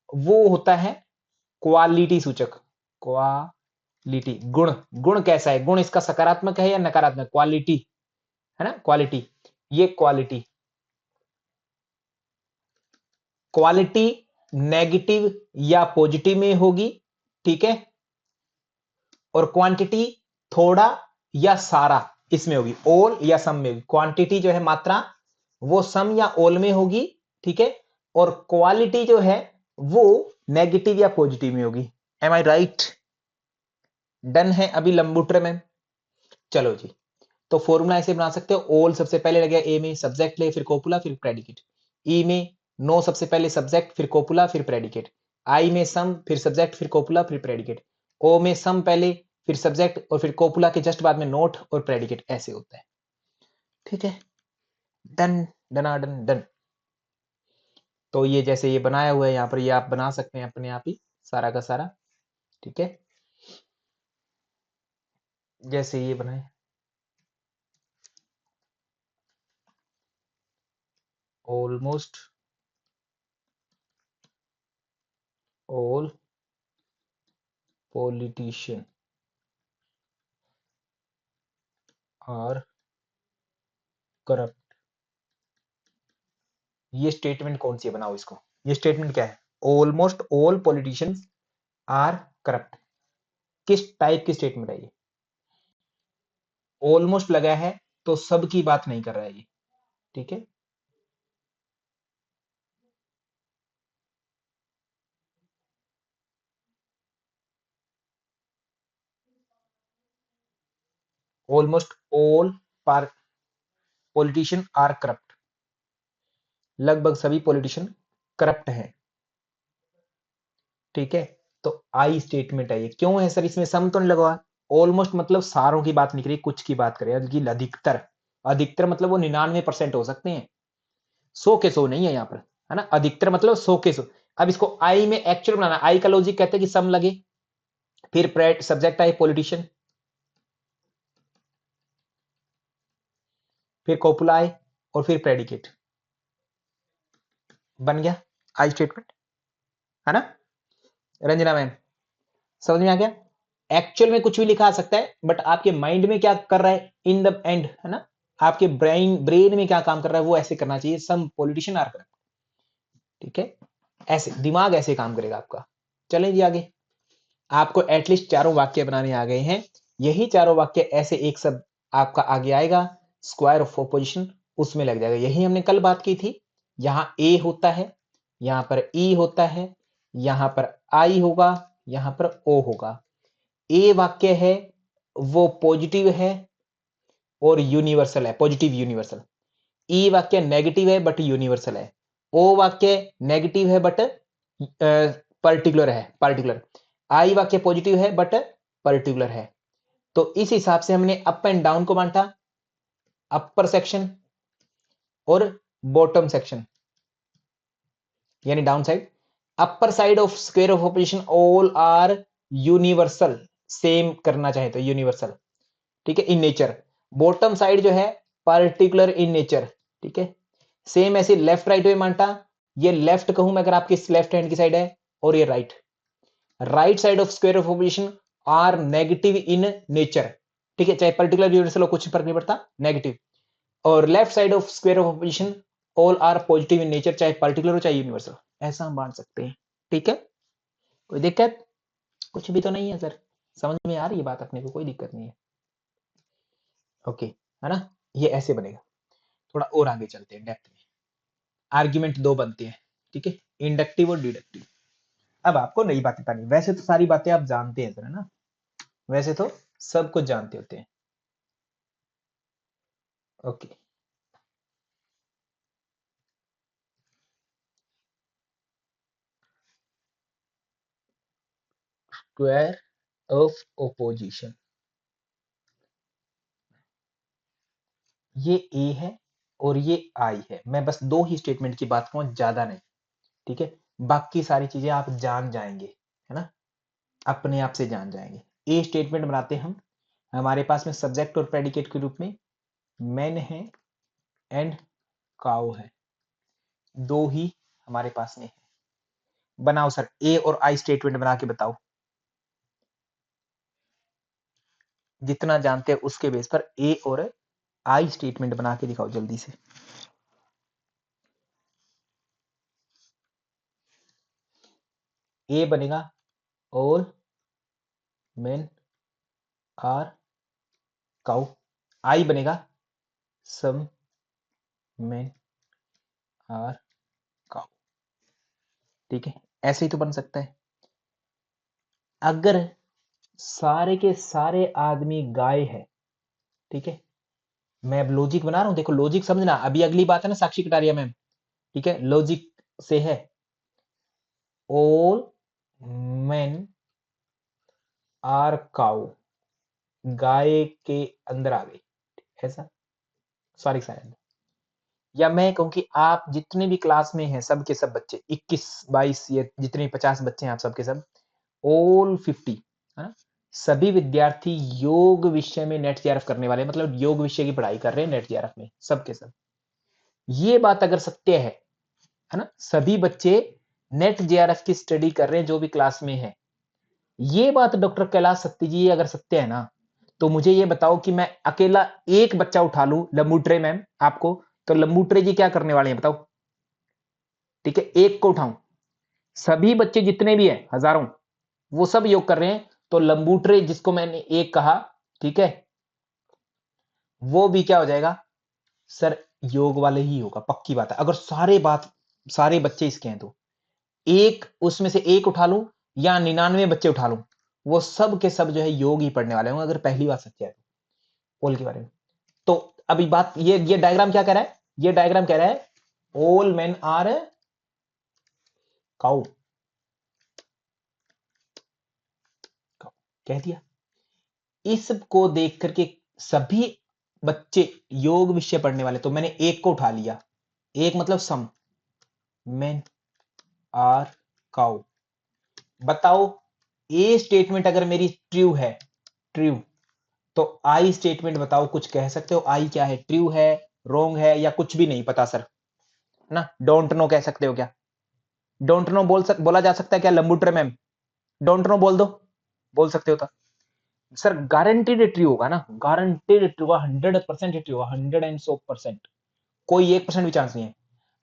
वो होता है क्वालिटी सूचक। क्वालिटी, गुण, गुण कैसा है? गुण इसका सकारात्मक है या नकारात्मक? क्वालिटी है ना, क्वालिटी, ये क्वालिटी। क्वालिटी नेगेटिव या पॉजिटिव में होगी, ठीक है, और क्वांटिटी थोड़ा या सारा इसमें होगी, ऑल या सम में होगी। क्वांटिटी जो है मात्रा, वो सम या ऑल में होगी, ठीक है, और क्वालिटी जो है वो नेगेटिव या पॉजिटिव में होगी। एम आई राइट? डन है अभी लंबूटर में? चलो जी, तो फॉर्मूला ऐसे बना सकते हो। ऑल सबसे पहले लगे ए में, सब्जेक्ट ले, फिर कोपुला, फिर प्रेडिकेट। ई में नो सबसे पहले सब्जेक्ट, फिर कोपुला, फिर प्रेडिकेट। आई में सम, फिर सब्जेक्ट, फिर कोपुला, फिर प्रेडिकेट। ओ में सम पहले, फिर सब्जेक्ट, और फिर कोपुला के जस्ट बाद में नोट और प्रेडिकेट, ऐसे होता है, ठीक है। डन, डना डन डन। तो ये जैसे ये बनाया हुआ है यहाँ पर, ये आप बना सकते हैं अपने आप ही सारा का सारा, ठीक है, जैसे ये बनाए। Almost all politician are corrupt. ये स्टेटमेंट कौन सी है? बनाओ इसको। ये स्टेटमेंट क्या है? Almost all politicians are corrupt. किस टाइप की स्टेटमेंट है ये? ऑलमोस्ट लगा है तो सब की बात नहीं कर रहा है ये, ठीक है। Almost all politician are corrupt, लगभग सभी पॉलिटिशियन करप्ट हैं, ठीक है। तो आई स्टेटमेंट है ये। क्यों है सर इसमें सम तो नहीं लगा? ऑलमोस्ट मतलब सारों की बात नहीं करी, कुछ की बात करें, बल्कि अधिकतर, अधिकतर मतलब वो 99% हो सकते हैं, 100 के 100 नहीं है यहाँ पर, है ना। अधिकतर मतलब 100 के 100। अब इसको आई में एक्चुअल बनाना, आई का लॉजिक कहते हैं कि सम लगे, फिर सब्जेक्ट आए पॉलिटिशियन, फिर कोपुला आए, और फिर प्रेडिकेट। बन गया आई स्टेटमेंट, है ना रंजना मैम? समझ में आ गया? एक्चुअल में कुछ भी लिखा आ सकता है, बट आपके माइंड में क्या कर रहा है इन द एंड, है ना, आपके ब्रेन ब्रेन में क्या काम कर रहा है वो ऐसे करना चाहिए, सम पॉलिटिशियन आर करप्ट, ठीक है। ऐसे दिमाग ऐसे काम करेगा आपका। चलें जी आगे। आपको एटलीस्ट चारों वाक्य बनाने आ गए हैं। यही चारों वाक्य ऐसे एक सब आपका आगे आएगा, स्क्वायर ऑफ ऑपोजिशन, उसमें लग जाएगा। यही हमने कल बात की थी। यहां ए होता है, यहां पर ई होता है, यहां पर आई होगा, यहां पर ओ होगा। ए वाक्य है वो पॉजिटिव है और यूनिवर्सल है, पॉजिटिव यूनिवर्सल। ई वाक्य नेगेटिव है बट यूनिवर्सल है। ओ वाक्य नेगेटिव है बट पर्टिकुलर है, पर्टिकुलर। आई वाक्य पॉजिटिव है बट पर्टिकुलर है। तो इस हिसाब से हमने अप एंड डाउन को बांटा, अपर सेक्शन और बॉटम सेक्शन, यानी down side. Upper side of square of opposition all are universal, same करना चाहे तो यूनिवर्सल, ठीक है, इन नेचर। बॉटम साइड जो है पर्टिकुलर इन नेचर, ठीक है। सेम ऐसे लेफ्ट राइट वे मानता, ये लेफ्ट कहूं मैं अगर आपकी लेफ्ट हैंड की साइड है, और ये right. Right side of square of opposition are negative in nature, ठीक है, चाहे पर्टिकुलर यूनिवर्सल हो कुछ फर्क नहीं पड़ता, नेगेटिव। और left side of square of opposition all are positive in nature, चाहे पर्टिकुलर हो चाहे यूनिवर्सल, ऐसा हम मान सकते हैं, ठीक है। कोई दिक्कत? कुछ भी तो नहीं है सर, समझ में आ रही है बात अपने को, कोई दिक्कत नहीं है। ओके, है ना, ये ऐसे बनेगा। थोड़ा और आगे चलते हैं डेप्थ में। आर्ग्यूमेंट दो बनते हैं, ठीक है, इंडक्टिव और डिडक्टिव। अब आपको नई बातें बतानी, वैसे तो सारी बातें आप जानते हैं सर, है ना, वैसे तो सब कुछ जानते होते हैं। ओके, स्क्वायर ऑफ ओपोजिशन, ये ए है और ये आई है। मैं बस दो ही स्टेटमेंट की बात करूं, ज्यादा नहीं, ठीक है। बाकी सारी चीजें आप जान जाएंगे, है ना, अपने आप से जान जाएंगे। ए स्टेटमेंट बनाते हम, हमारे पास में सब्जेक्ट और प्रेडिकेट के रूप में मैन है एंड काउ है, दो ही हमारे पास में है। बनाओ सर, ए और आई स्टेटमेंट बना के बताओ, जितना जानते हैं उसके बेस पर ए और आई स्टेटमेंट बना के दिखाओ जल्दी से। ए बनेगा ऑल मेन आर काउ, आई बनेगा सम मेन आर काउ, ठीक है, ऐसे ही तो बन सकता है। अगर सारे के सारे आदमी गाय है, ठीक है, मैं अब लॉजिक बना रहा हूं, देखो लॉजिक समझना, अभी अगली बात है ना साक्षी कटारिया मैम, ठीक है, लॉजिक से है। ऑल मेन आर काउ, गाय के अंदर आ गई, ऐसा, सॉरी शायद, या मैं कहूं कि आप जितने भी क्लास में हैं सब के सब बच्चे 21 22 या जितने 50 बच्चे हैं आप सबके सब, ऑल 50, है ना, सभी विद्यार्थी योग विषय में नेट जेआरएफ करने वाले, मतलब योग विषय की पढ़ाई कर रहे हैं नेट जेआरएफ में, सब के सब। ये बात अगर सत्य है ना, सभी बच्चे नेट जेआरएफ की स्टडी कर रहे हैं जो भी क्लास में है, ये बात डॉक्टर कैलाश सत्य जी अगर सत्य है ना, तो मुझे ये बताओ कि मैं अकेला एक बच्चा उठा लूं, लंबूट्रे मैम आपको, तो लंबूट्रे जी क्या करने वाले हैं बताओ, ठीक है, एक को उठाऊं, सभी बच्चे जितने भी हैं हजारों, वो सब योग कर रहे हैं, तो लंबूट्रे जिसको मैंने एक कहा, ठीक है, वो भी क्या हो जाएगा सर, योग वाले ही होगा, पक्की बात है। अगर सारे बच्चे इसके हैं तो एक उसमें से एक उठा लूं या 99 बच्चे उठा लूं, वो सब के सब जो है योग ही पढ़ने वाले होंगे, अगर पहली बात सच्ची है पोल के बारे में। तो अभी बात ये डायग्राम क्या कह रहा है, ये डायग्राम कह रहा है ऑल मेन आर काउ, कह दिया। इसको देख करके सभी बच्चे योग विषय पढ़ने वाले, तो मैंने एक को उठा लिया, एक मतलब सम मेन आर काउ। बताओ ए स्टेटमेंट अगर मेरी ट्रू है, ट्रू, तो आई स्टेटमेंट बताओ, कुछ कह सकते हो, आई क्या है, ट्रू है, रोंग है, या कुछ भी नहीं पता सर, ना डोंट नो कह सकते हो क्या, डोंट नो बोला जा सकता है क्या लंबूट्रे मैम, डोंट नो बोल दो, बोल सकते हो तो सर गारंटीड ट्रू होगा ना, गारंटीड ट्रू होगा, 100% ट्रू होगा, 100%, कोई 1% भी चांस नहीं है।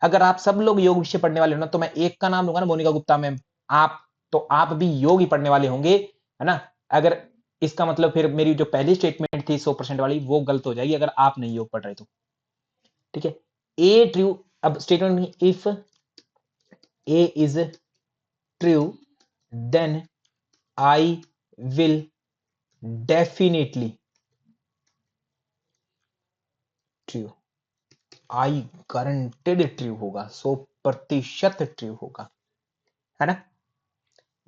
अगर आप सब लोग योग विषय पढ़ने वाले हो ना, तो मैं एक का नाम लूंगा ना, मोनिका गुप्ता मैम, आप, तो आप भी योग ही पढ़ने वाले होंगे, है ना। अगर इसका मतलब फिर मेरी जो पहली स्टेटमेंट थी 100% वाली वो गलत हो जाएगी अगर आप नहीं योग पढ़ रहे तो, ठीक है। ए ट्रू, अब statement if A is true then I will definitely true, I guaranteed true होगा, 100% ट्रू होगा, है ना।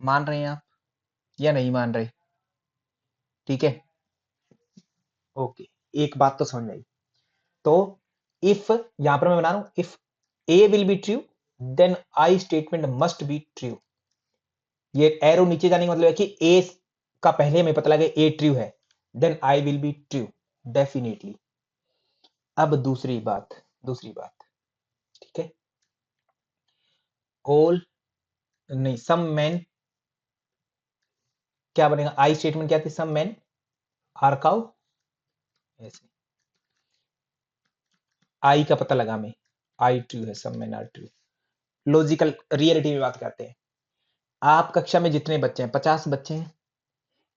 मान रहे हैं आप या नहीं मान रहे, ठीक है, ओके, एक बात तो समझ आई। तो इफ, यहां पर मैं बना रहा हूं, if A will be true then I statement must be true. ये एरो नीचे जाने का मतलब है कि ए का पहले हमें पता लगे ए ट्रू है, then I will be true definitely. अब दूसरी बात, ठीक है, ऑल नहीं, सम मैन क्या बनेगा, आई स्टेटमेंट क्या थी, सम मैन आर काउ, ऐसे आई का पता लगा मैं, आई ट्रू है, some man are true. Logical reality में बात करते हैं। आप कक्षा में जितने बच्चे हैं, 50 बच्चे हैं,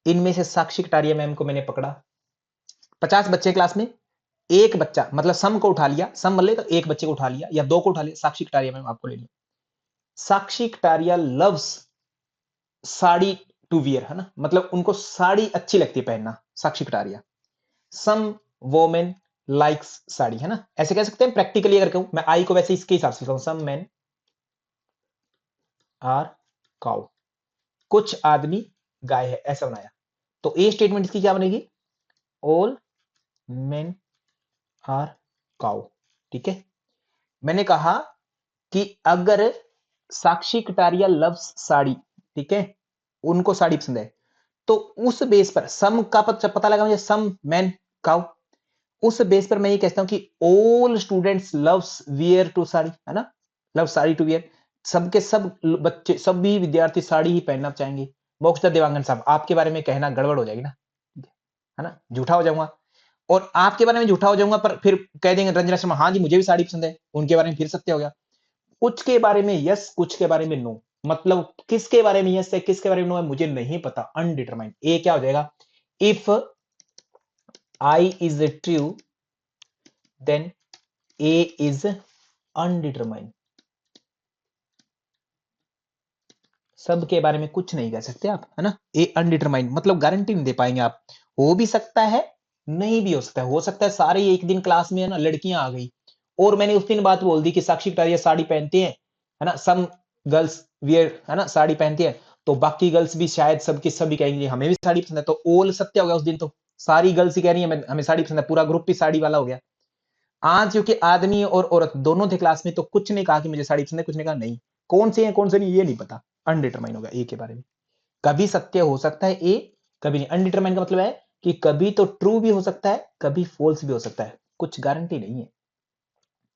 इनमें से साक्षी कटारिया मैम को मैंने पकड़ा, 50 बच्चे क्लास में, एक बच्चा मतलब सम को उठा लिया, सम मतलब तो एक बच्चे को उठा लिया या दो को उठा लिया, साक्षी कटारिया मैम आपको ले लिया। Sakshi Kataria loves sari to wear, है ना, मतलब उनको साड़ी अच्छी लगती है पहनना, Sakshi Kataria. Some women likes sari, है ना, ऐसे कह सकते हैं प्रैक्टिकली। अगर कहूं मैं आई को वैसे इसके हिसाब से कहूं, सम मैन आर काउ, कुछ आदमी गाय है, ऐसा बनाया। तो ए स्टेटमेंट इसकी क्या बनेगी, ऑल मेन आर काउ। ठीक है, मैंने कहा कि अगर साक्षी कटारिया लव्स साड़ी, ठीक है, उनको साड़ी पसंद है, तो उस बेस पर सम का पता लगा मुझे, सम मैन काउ, उस बेस पर मैं ये कहता हूं कि all students loves wear to sari, है ना, लव साड़ी टू वियर, सबके सब बच्चे, सभी विद्यार्थी साड़ी ही पहनना चाहेंगे। मोक्षदा देवांगन साहब, आपके बारे में कहना गड़बड़ हो जाएगी ना, है ना, झूठा हो जाऊंगा, और आपके बारे में झूठा हो जाऊंगा, पर फिर कह देंगे रंजना शर्मा हाँ जी मुझे भी साड़ी पसंद है, उनके बारे में फिर सत्य हो गया। कुछ के बारे में यस, कुछ के बारे में नो, मतलब किसके बारे में यस है, किसके बारे में नो है, मुझे नहीं पता, अनडिटरमाइंड। ए क्या हो जाएगा, if I is true then A is undetermined. सबके बारे में कुछ नहीं कह सकते आप, है ना, ए अनडिटरमाइंड मतलब गारंटी नहीं दे पाएंगे आप, हो भी सकता है नहीं भी हो सकता है सारे एक दिन क्लास में, है ना, लड़कियां आ गई और मैंने उस दिन बात बोल दी कि साक्षी कटारिया साड़ी पहनती हैं, है ना, सम गर्ल्स वियर, है ना, साड़ी पहनती है, तो बाकी गर्ल्स भी शायद सबकी सभी कहेंगे हमें भी साड़ी पसंद है, तो ओल सत्य हो गया उस दिन, तो सारी गर्ल्स ही कह रही है हमें साड़ी पसंद है, पूरा ग्रुप ही साड़ी वाला हो गया। आज क्योंकि आदमी और औरत दोनों थे क्लास में, तो कुछ ने कहा कि मुझे साड़ी पसंद है, कुछ ने कहा नहीं, कौन से हैं कौन से नहीं ये नहीं पता, अनडिटरमाइन होगा ए के बारे में। कभी सत्य हो सकता है ए, कभी नहीं। अनडिटरमाइन का मतलब है कि कभी तो ट्रू भी हो सकता है, कभी फॉल्स भी हो सकता है, कुछ गारंटी नहीं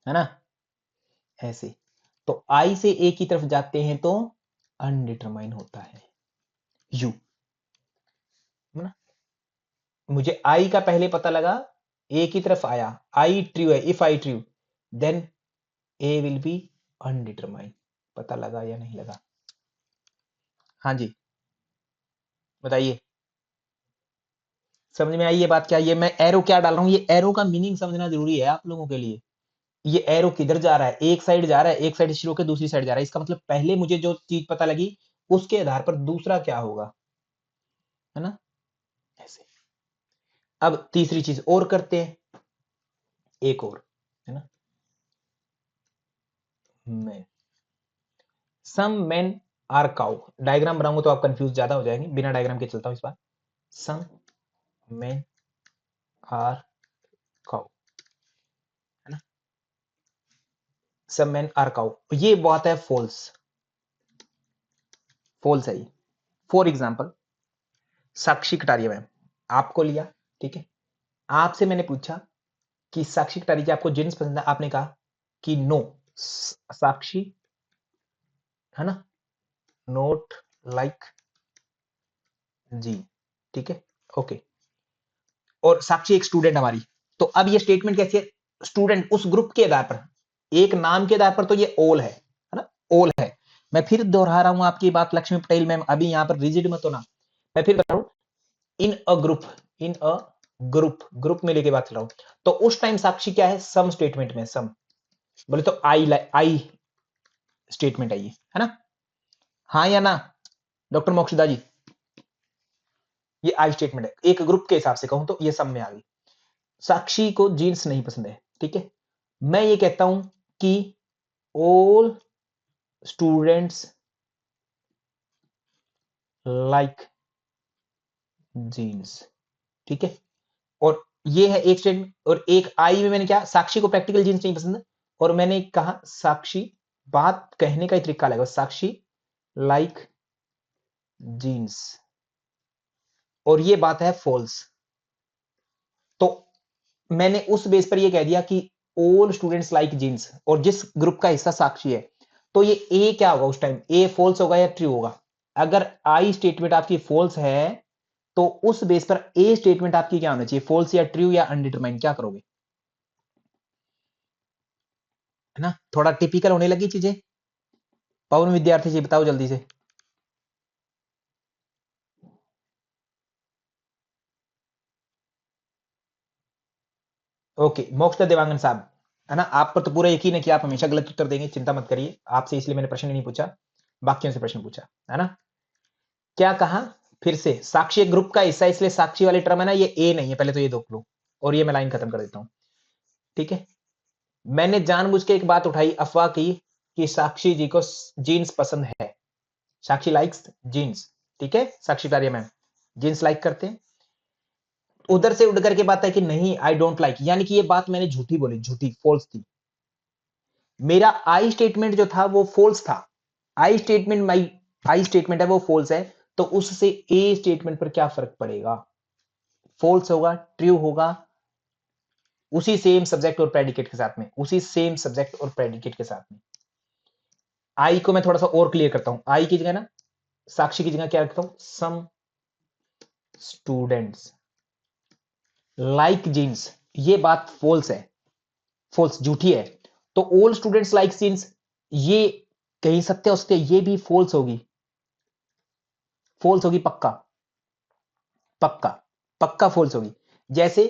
है ना, ऐसे। तो आई से ए की तरफ जाते हैं तो अनडिटरमाइन होता है यू, है ना। मुझे आई का पहले पता लगा, ए की तरफ आया, आई ट्रू है, if I true then A will be undetermine. पता लगा या नहीं लगा, हाँ जी बताइए, समझ में आई ये बात क्या, ये मैं एरो क्या डाल रहा हूं, ये एरो का मीनिंग समझना जरूरी है आप लोगों के लिए। ये एरो किधर जा रहा है, एक साइड जा रहा है, एक साइड शुरू होकर दूसरी साइड जा रहा है, इसका मतलब पहले मुझे जो चीज पता लगी उसके आधार पर दूसरा क्या होगा, है ना, ऐसे। अब तीसरी चीज और करते हैं, एक और, है ना, man, some man are cow. Diagram बनाऊंगा तो आप कंफ्यूज ज्यादा हो जाएंगे, बिना डायग्राम के चलता हूं इस बार। सम मैन आर काउ, है ना, सम मैन आर काउ, ये बात है फॉल्स, फॉल्स है ये। For example Sakshi Kataria ma'am, आपको लिया, ठीक है, आपसे मैंने पूछा कि साक्षी कटारिया आपको जींस पसंद है, आपने कहा कि नो साक्षी, है ना, नोट लाइक जी, ठीक है, ओके, और साक्षी एक स्टूडेंट हमारी, तो अब ये स्टेटमेंट कैसी है, स्टूडेंट उस ग्रुप के आधार पर, एक नाम के आधार पर, तो ये ऑल है ना, ऑल है। मैं फिर दोहरा रहा हूं आपकी बात लक्ष्मी पटेल मैम, अभी यहां पर रिजिड मत होना, मैं फिर बता रहा हूं, इन a group, in a group में लेके बात कर रहा हूं, तो उस टाइम साक्षी क्या है, सम स्टेटमेंट में, सम बोले तो आई स्टेटमेंट है ये, है ना, हाँ या ना डॉक्टर मोक्षदा जी, ये आई स्टेटमेंट है, एक ग्रुप के हिसाब से कहूं तो ये सब में आ गई। साक्षी को जीन्स नहीं पसंद है, ठीक है, मैं ये कहता हूं कि ऑल स्टूडेंट्स लाइक जीन्स, ठीक है, और ये है एक स्टेटमेंट, और एक आई में मैंने क्या, साक्षी को प्रैक्टिकल जीन्स नहीं पसंद, और मैंने कहा साक्षी बात कहने का ही तरीका लगेगा। साक्षी लाइक जीन्स, और ये बात है फॉल्स। तो मैंने उस बेस पर ये कह दिया कि ऑल स्टूडेंट्स लाइक जीन्स, और जिस ग्रुप का हिस्सा साक्षी है, तो ये ए क्या होगा उस टाइम, ए फॉल्स होगा या ट्रू होगा? अगर आई स्टेटमेंट आपकी फॉल्स है तो उस बेस पर ए स्टेटमेंट आपकी क्या होना चाहिए, फॉल्स या ट्रू या अनडिटरमाइंड, क्या करोगे? है ना, थोड़ा टिपिकल होने लगी चीजें। पवन विद्यार्थी जी बताओ जल्दी से। ओके, मोक्ष देवांगन साहब, है ना, आप पर तो पूरा यकीन है कि आप हमेशा गलत उत्तर देंगे, चिंता मत करिए, आपसे इसलिए मैंने प्रश्न नहीं पूछा, बाकियों से प्रश्न पूछा, है ना। क्या कहा फिर से? साक्षी एक ग्रुप का हिस्सा है, इसलिए साक्षी वाली टर्म है ना, ये ए नहीं है, पहले तो ये देख लो, और ये मैं लाइन खत्म कर देता हूं। ठीक है, मैंने जानबूझ के एक बात उठाई, अफवाह की कि साक्षी जी को जीन्स पसंद है, साक्षी लाइक्स जीन्स। ठीक है, साक्षी कार्य मैम जीन्स लाइक करते हैं। उधर से उड़ करके बात है कि नहीं आई डोंट लाइक, यानी कि ये बात मैंने झूठी बोली, झूठी, फॉल्स थी। मेरा आई स्टेटमेंट जो था वो फॉल्स था। आई स्टेटमेंट, माई आई स्टेटमेंट है वो फॉल्स है, तो उससे ए स्टेटमेंट पर क्या फर्क पड़ेगा? फॉल्स होगा, ट्रू होगा, उसी सेम सब्जेक्ट और प्रेडिकेट के साथ में, उसी सेम सब्जेक्ट और प्रेडिकेट के साथ में। आई को मैं थोड़ा सा और क्लियर करता हूं, आई की जगह ना, साक्षी की जगह क्या रखता हूं, सम स्टूडेंट्स लाइक जीन्स, ये बात फॉल्स है, फॉल्स, झूठी है। तो ऑल स्टूडेंट्स लाइक जीन्स, ये कहीं सत्य हो सकते, ये भी फॉल्स होगी, फॉल्स होगी पक्का, पक्का, पक्का फॉल्स होगी। जैसे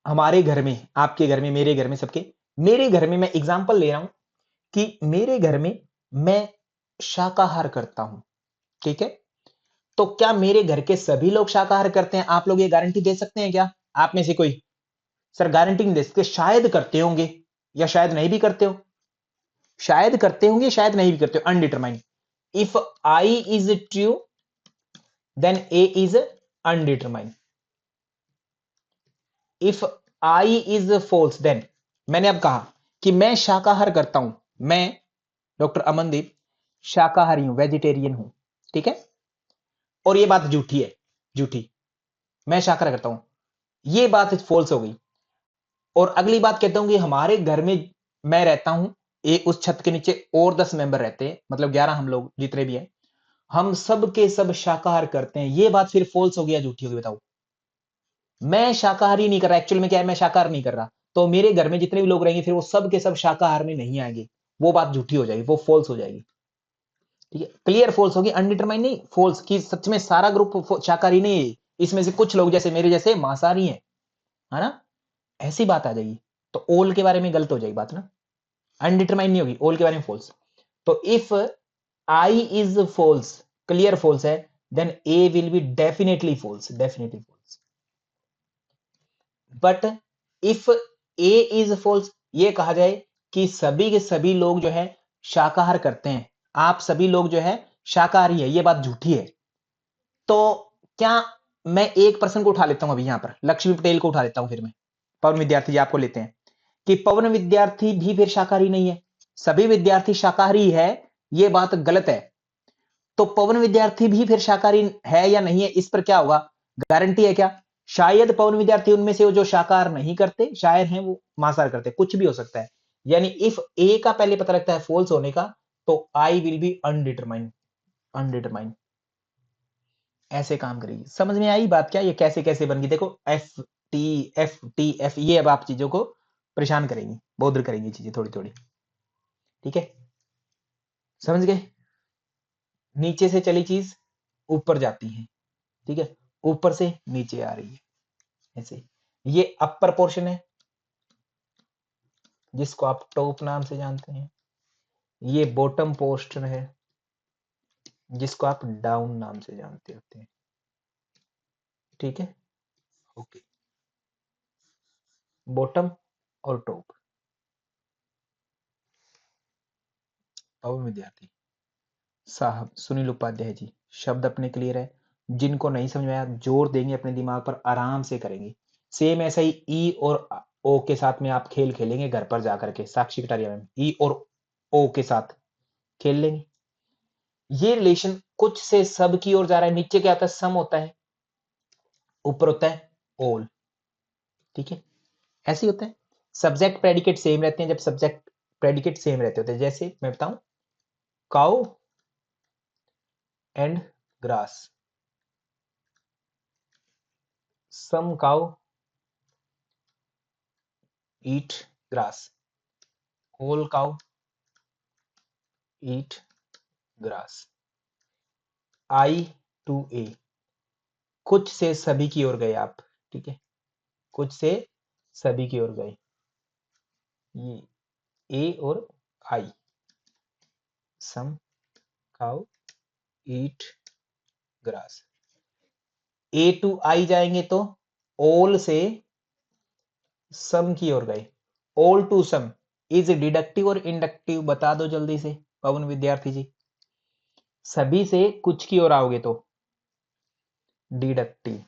हमारे घर में, आपके घर में, मेरे घर में, सबके, मेरे घर में, मैं एग्जांपल ले रहा हूं कि मेरे घर में मैं शाकाहार करता हूं। ठीक है, तो क्या मेरे घर के सभी लोग शाकाहार करते हैं? आप लोग ये गारंटी दे सकते हैं क्या? आप में से कोई? सर गारंटी नहीं दे सकते, शायद करते होंगे या शायद नहीं भी करते हो, शायद करते होंगे शायद नहीं भी करते हो, undetermined. If I is true then A is undetermined, if I is false then, मैंने अब कहा कि मैं शाकाहार करता हूं, मैं डॉक्टर अमनदीप शाकाहारी हूं, वेजिटेरियन हूं। ठीक है, और ये बात झूठी है, झूठी, मैं शाकाहार करता हूं, ये बात फॉल्स हो गई। और अगली बात कहता हूं कि हमारे घर में मैं रहता हूं, एक उस छत के नीचे और 10 मेंबर रहते हैं, मतलब 11 हम लोग जितने भी हैं, हम सब के सब शाकाहार करते हैं, ये बात फिर फॉल्स हो गया, झूठी होगी? बताओ, मैं शाकाहारी नहीं कर रहा, एक्चुअल में क्या है, मैं शाकाहार नहीं कर रहा, तो मेरे घर में जितने भी लोग रहेंगे फिर वो सब के सब शाकाहार में नहीं आएंगे, वो बात झूठी हो जाएगी, वो फॉल्स हो जाएगी। ठीक है, क्लियर फॉल्स होगी, अनडिटरमाइंड नहीं, फॉल्स की सच में सारा ग्रुप शाकाहारी नहीं है, इसमें से कुछ लोग जैसे मेरे जैसे मांसाहारी हैं, है ना, ऐसी बात आ जाएगी। तो ओल के बारे में गलत हो जाएगी बात ना, अनडिटरमाइंड नहीं होगी, ओल के बारे में फॉल्स। तो if I is false, clear false है, then A will be definitely false, definitely false. But if A is false, ये कहा जाए कि सभी के सभी लोग जो है शाकाहार करते हैं, आप सभी लोग जो है शाकाहारी है, ये बात झूठी है। तो क्या, मैं एक पर्सन को उठा लेता हूं अभी यहां पर, लक्ष्मी पटेल को उठा लेता हूं, फिर मैं पवन विद्यार्थी जी आपको लेते हैं कि पवन विद्यार्थी भी फिर शाकाहारी नहीं है, सभी विद्यार्थी शाकाहारी है, ये बात गलत है। तो पवन विद्यार्थी भी फिर शाकाहारी है या नहीं है, इस पर क्या होगा, गारंटी है क्या? शायद पवन विद्यार्थी उनमें से वो जो शाकाहार नहीं करते, शायद हैं वो मांसाहार करते, कुछ भी हो सकता है। यानी इफ ए का पहले पता लगता है फॉल्स होने का, तो आई विल बी अनडिटरमाइंड, अनडिटरमाइंड, ऐसे काम करेगी। समझ में आई बात क्या, ये कैसे कैसे बन गई? देखो एफ ये अब आप चीजों को परेशान करेंगी, बॉदर करेंगी चीजें थोड़ी थोड़ी। ठीक है, समझ गए? नीचे से चली चीज ऊपर जाती है, ठीक है, ऊपर से नीचे आ रही है, ऐसे। ये अपर पोर्शन है जिसको आप टॉप नाम से जानते हैं, ये बॉटम पोर्शन है जिसको आप डाउन नाम से जानते होते हैं। ठीक है, ओके, बॉटम और टॉप। अब विद्यार्थी साहब, सुनील उपाध्याय जी, शब्द अपने क्लियर है, जिनको नहीं समझ में आया जोर देंगे अपने दिमाग पर, आराम से करेंगे। सेम ऐसा ही ई और ओ के साथ में आप खेल खेलेंगे घर पर जाकर के, साक्षी कटारिया में ई और ओ के साथ, खेल लेंगे। ये रिलेशन कुछ से सब की ओर जा रहा है, नीचे क्या होता है, सम होता है, ऊपर होता है ऑल। ठीक है, ऐसे ही होता है। सब्जेक्ट प्रेडिकेट सेम रहते हैं जब सब्जेक्ट प्रेडिकेट सेम रहते होते हैं। जैसे मैं बताऊं, cow and grass, some cow eat grass, whole cow eat grass. I to A, कुछ से सभी की ओर गए आप। ठीक है, कुछ से सभी की ओर गए, ये ए और I, some cow eat grass. A to I जाएंगे तो ऑल से सम की ओर गए। All to some is deductive और इंडक्टिव, बता दो जल्दी से पवन विद्यार्थी जी। सभी से कुछ की ओर आओगे तो डिडक्टिव।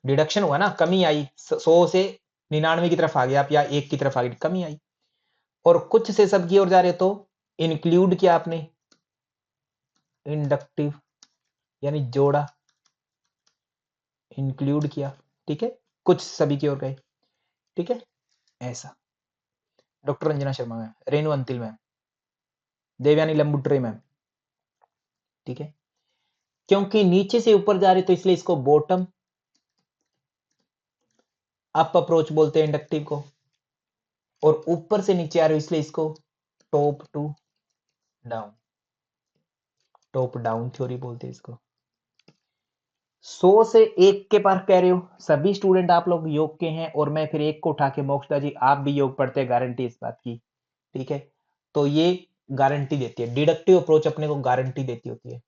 डिडक्शन हुआ ना, कमी आई, 100 से 99 की तरफ आ गया आप, या 1 की तरफ आ गई, कमी आई। और कुछ से सब की ओर जा रहे तो इंक्लूड किया आपने, इंडक्टिव, यानी जोड़ा, इंक्लूड किया। ठीक है, कुछ सभी की ओर गए। ठीक है, ऐसा। Doctor Ranjana Sharma ma'am, Renu Antil ma'am, Devyani Lambutre ma'am. ठीक है, क्योंकि नीचे से ऊपर जा रहे तो इसलिए इसको बॉटम अप अप्रोच बोलते हैं इंडक्टिव को, और ऊपर से नीचे आ रहे हो इसलिए इसको top to down, top down theory बोलते हैं इसको। 100 से 1 के पार कह रहे हो, सभी स्टूडेंट आप लोग योग के हैं, और मैं फिर 1 को उठा के, मोक्षदा जी आप भी योग पढ़ते हैं, गारंटी इस बात की। ठीक है, तो ये गारंटी देती है, डिडक्टिव अप्रोच अपने को गारंटी देती होती है।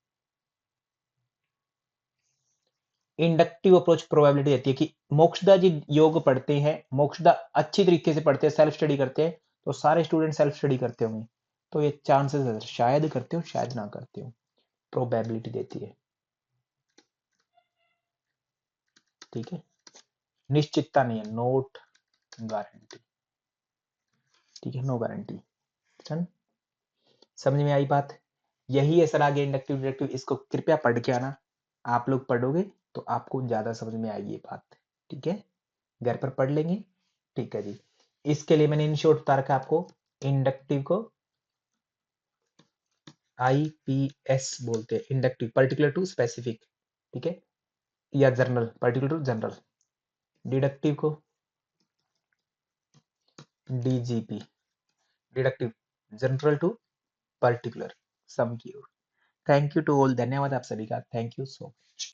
इंडक्टिव अप्रोच प्रोबेबिलिटी देती है कि मोक्षदा जी योग पढ़ते हैं, मोक्षदा अच्छी तरीके से पढ़ते हैं, सेल्फ स्टडी करते हैं, तो सारे स्टूडेंट सेल्फ स्टडी करते होंगे, तो ये चांसेस है, शायद करते हो शायद ना करते हो, प्रोबेबिलिटी देती है। ठीक है, निश्चितता नहीं है, नोट गारंटी। ठीक है, नो गारंटी। समझ में आई बात? यही है सर आगे इंडक्टिव डिडक्टिव, इसको कृपया पढ़ के आना, आप लोग पढ़ोगे तो आपको ज्यादा समझ में आएगी ये बात। ठीक है, घर पर पढ़ लेंगे। ठीक है जी, इसके लिए मैंने इन शॉर्ट बता रखा आपको, इंडक्टिव को IPS बोलते हैं, इंडक्टिव पर्टिकुलर टू स्पेसिफिक। ठीक है, या general, particular to general. Deductive को DGP, deductive general to particular, some की ओर। थैंक यू टू ऑल, धन्यवाद आप सभी का, थैंक यू सो मच।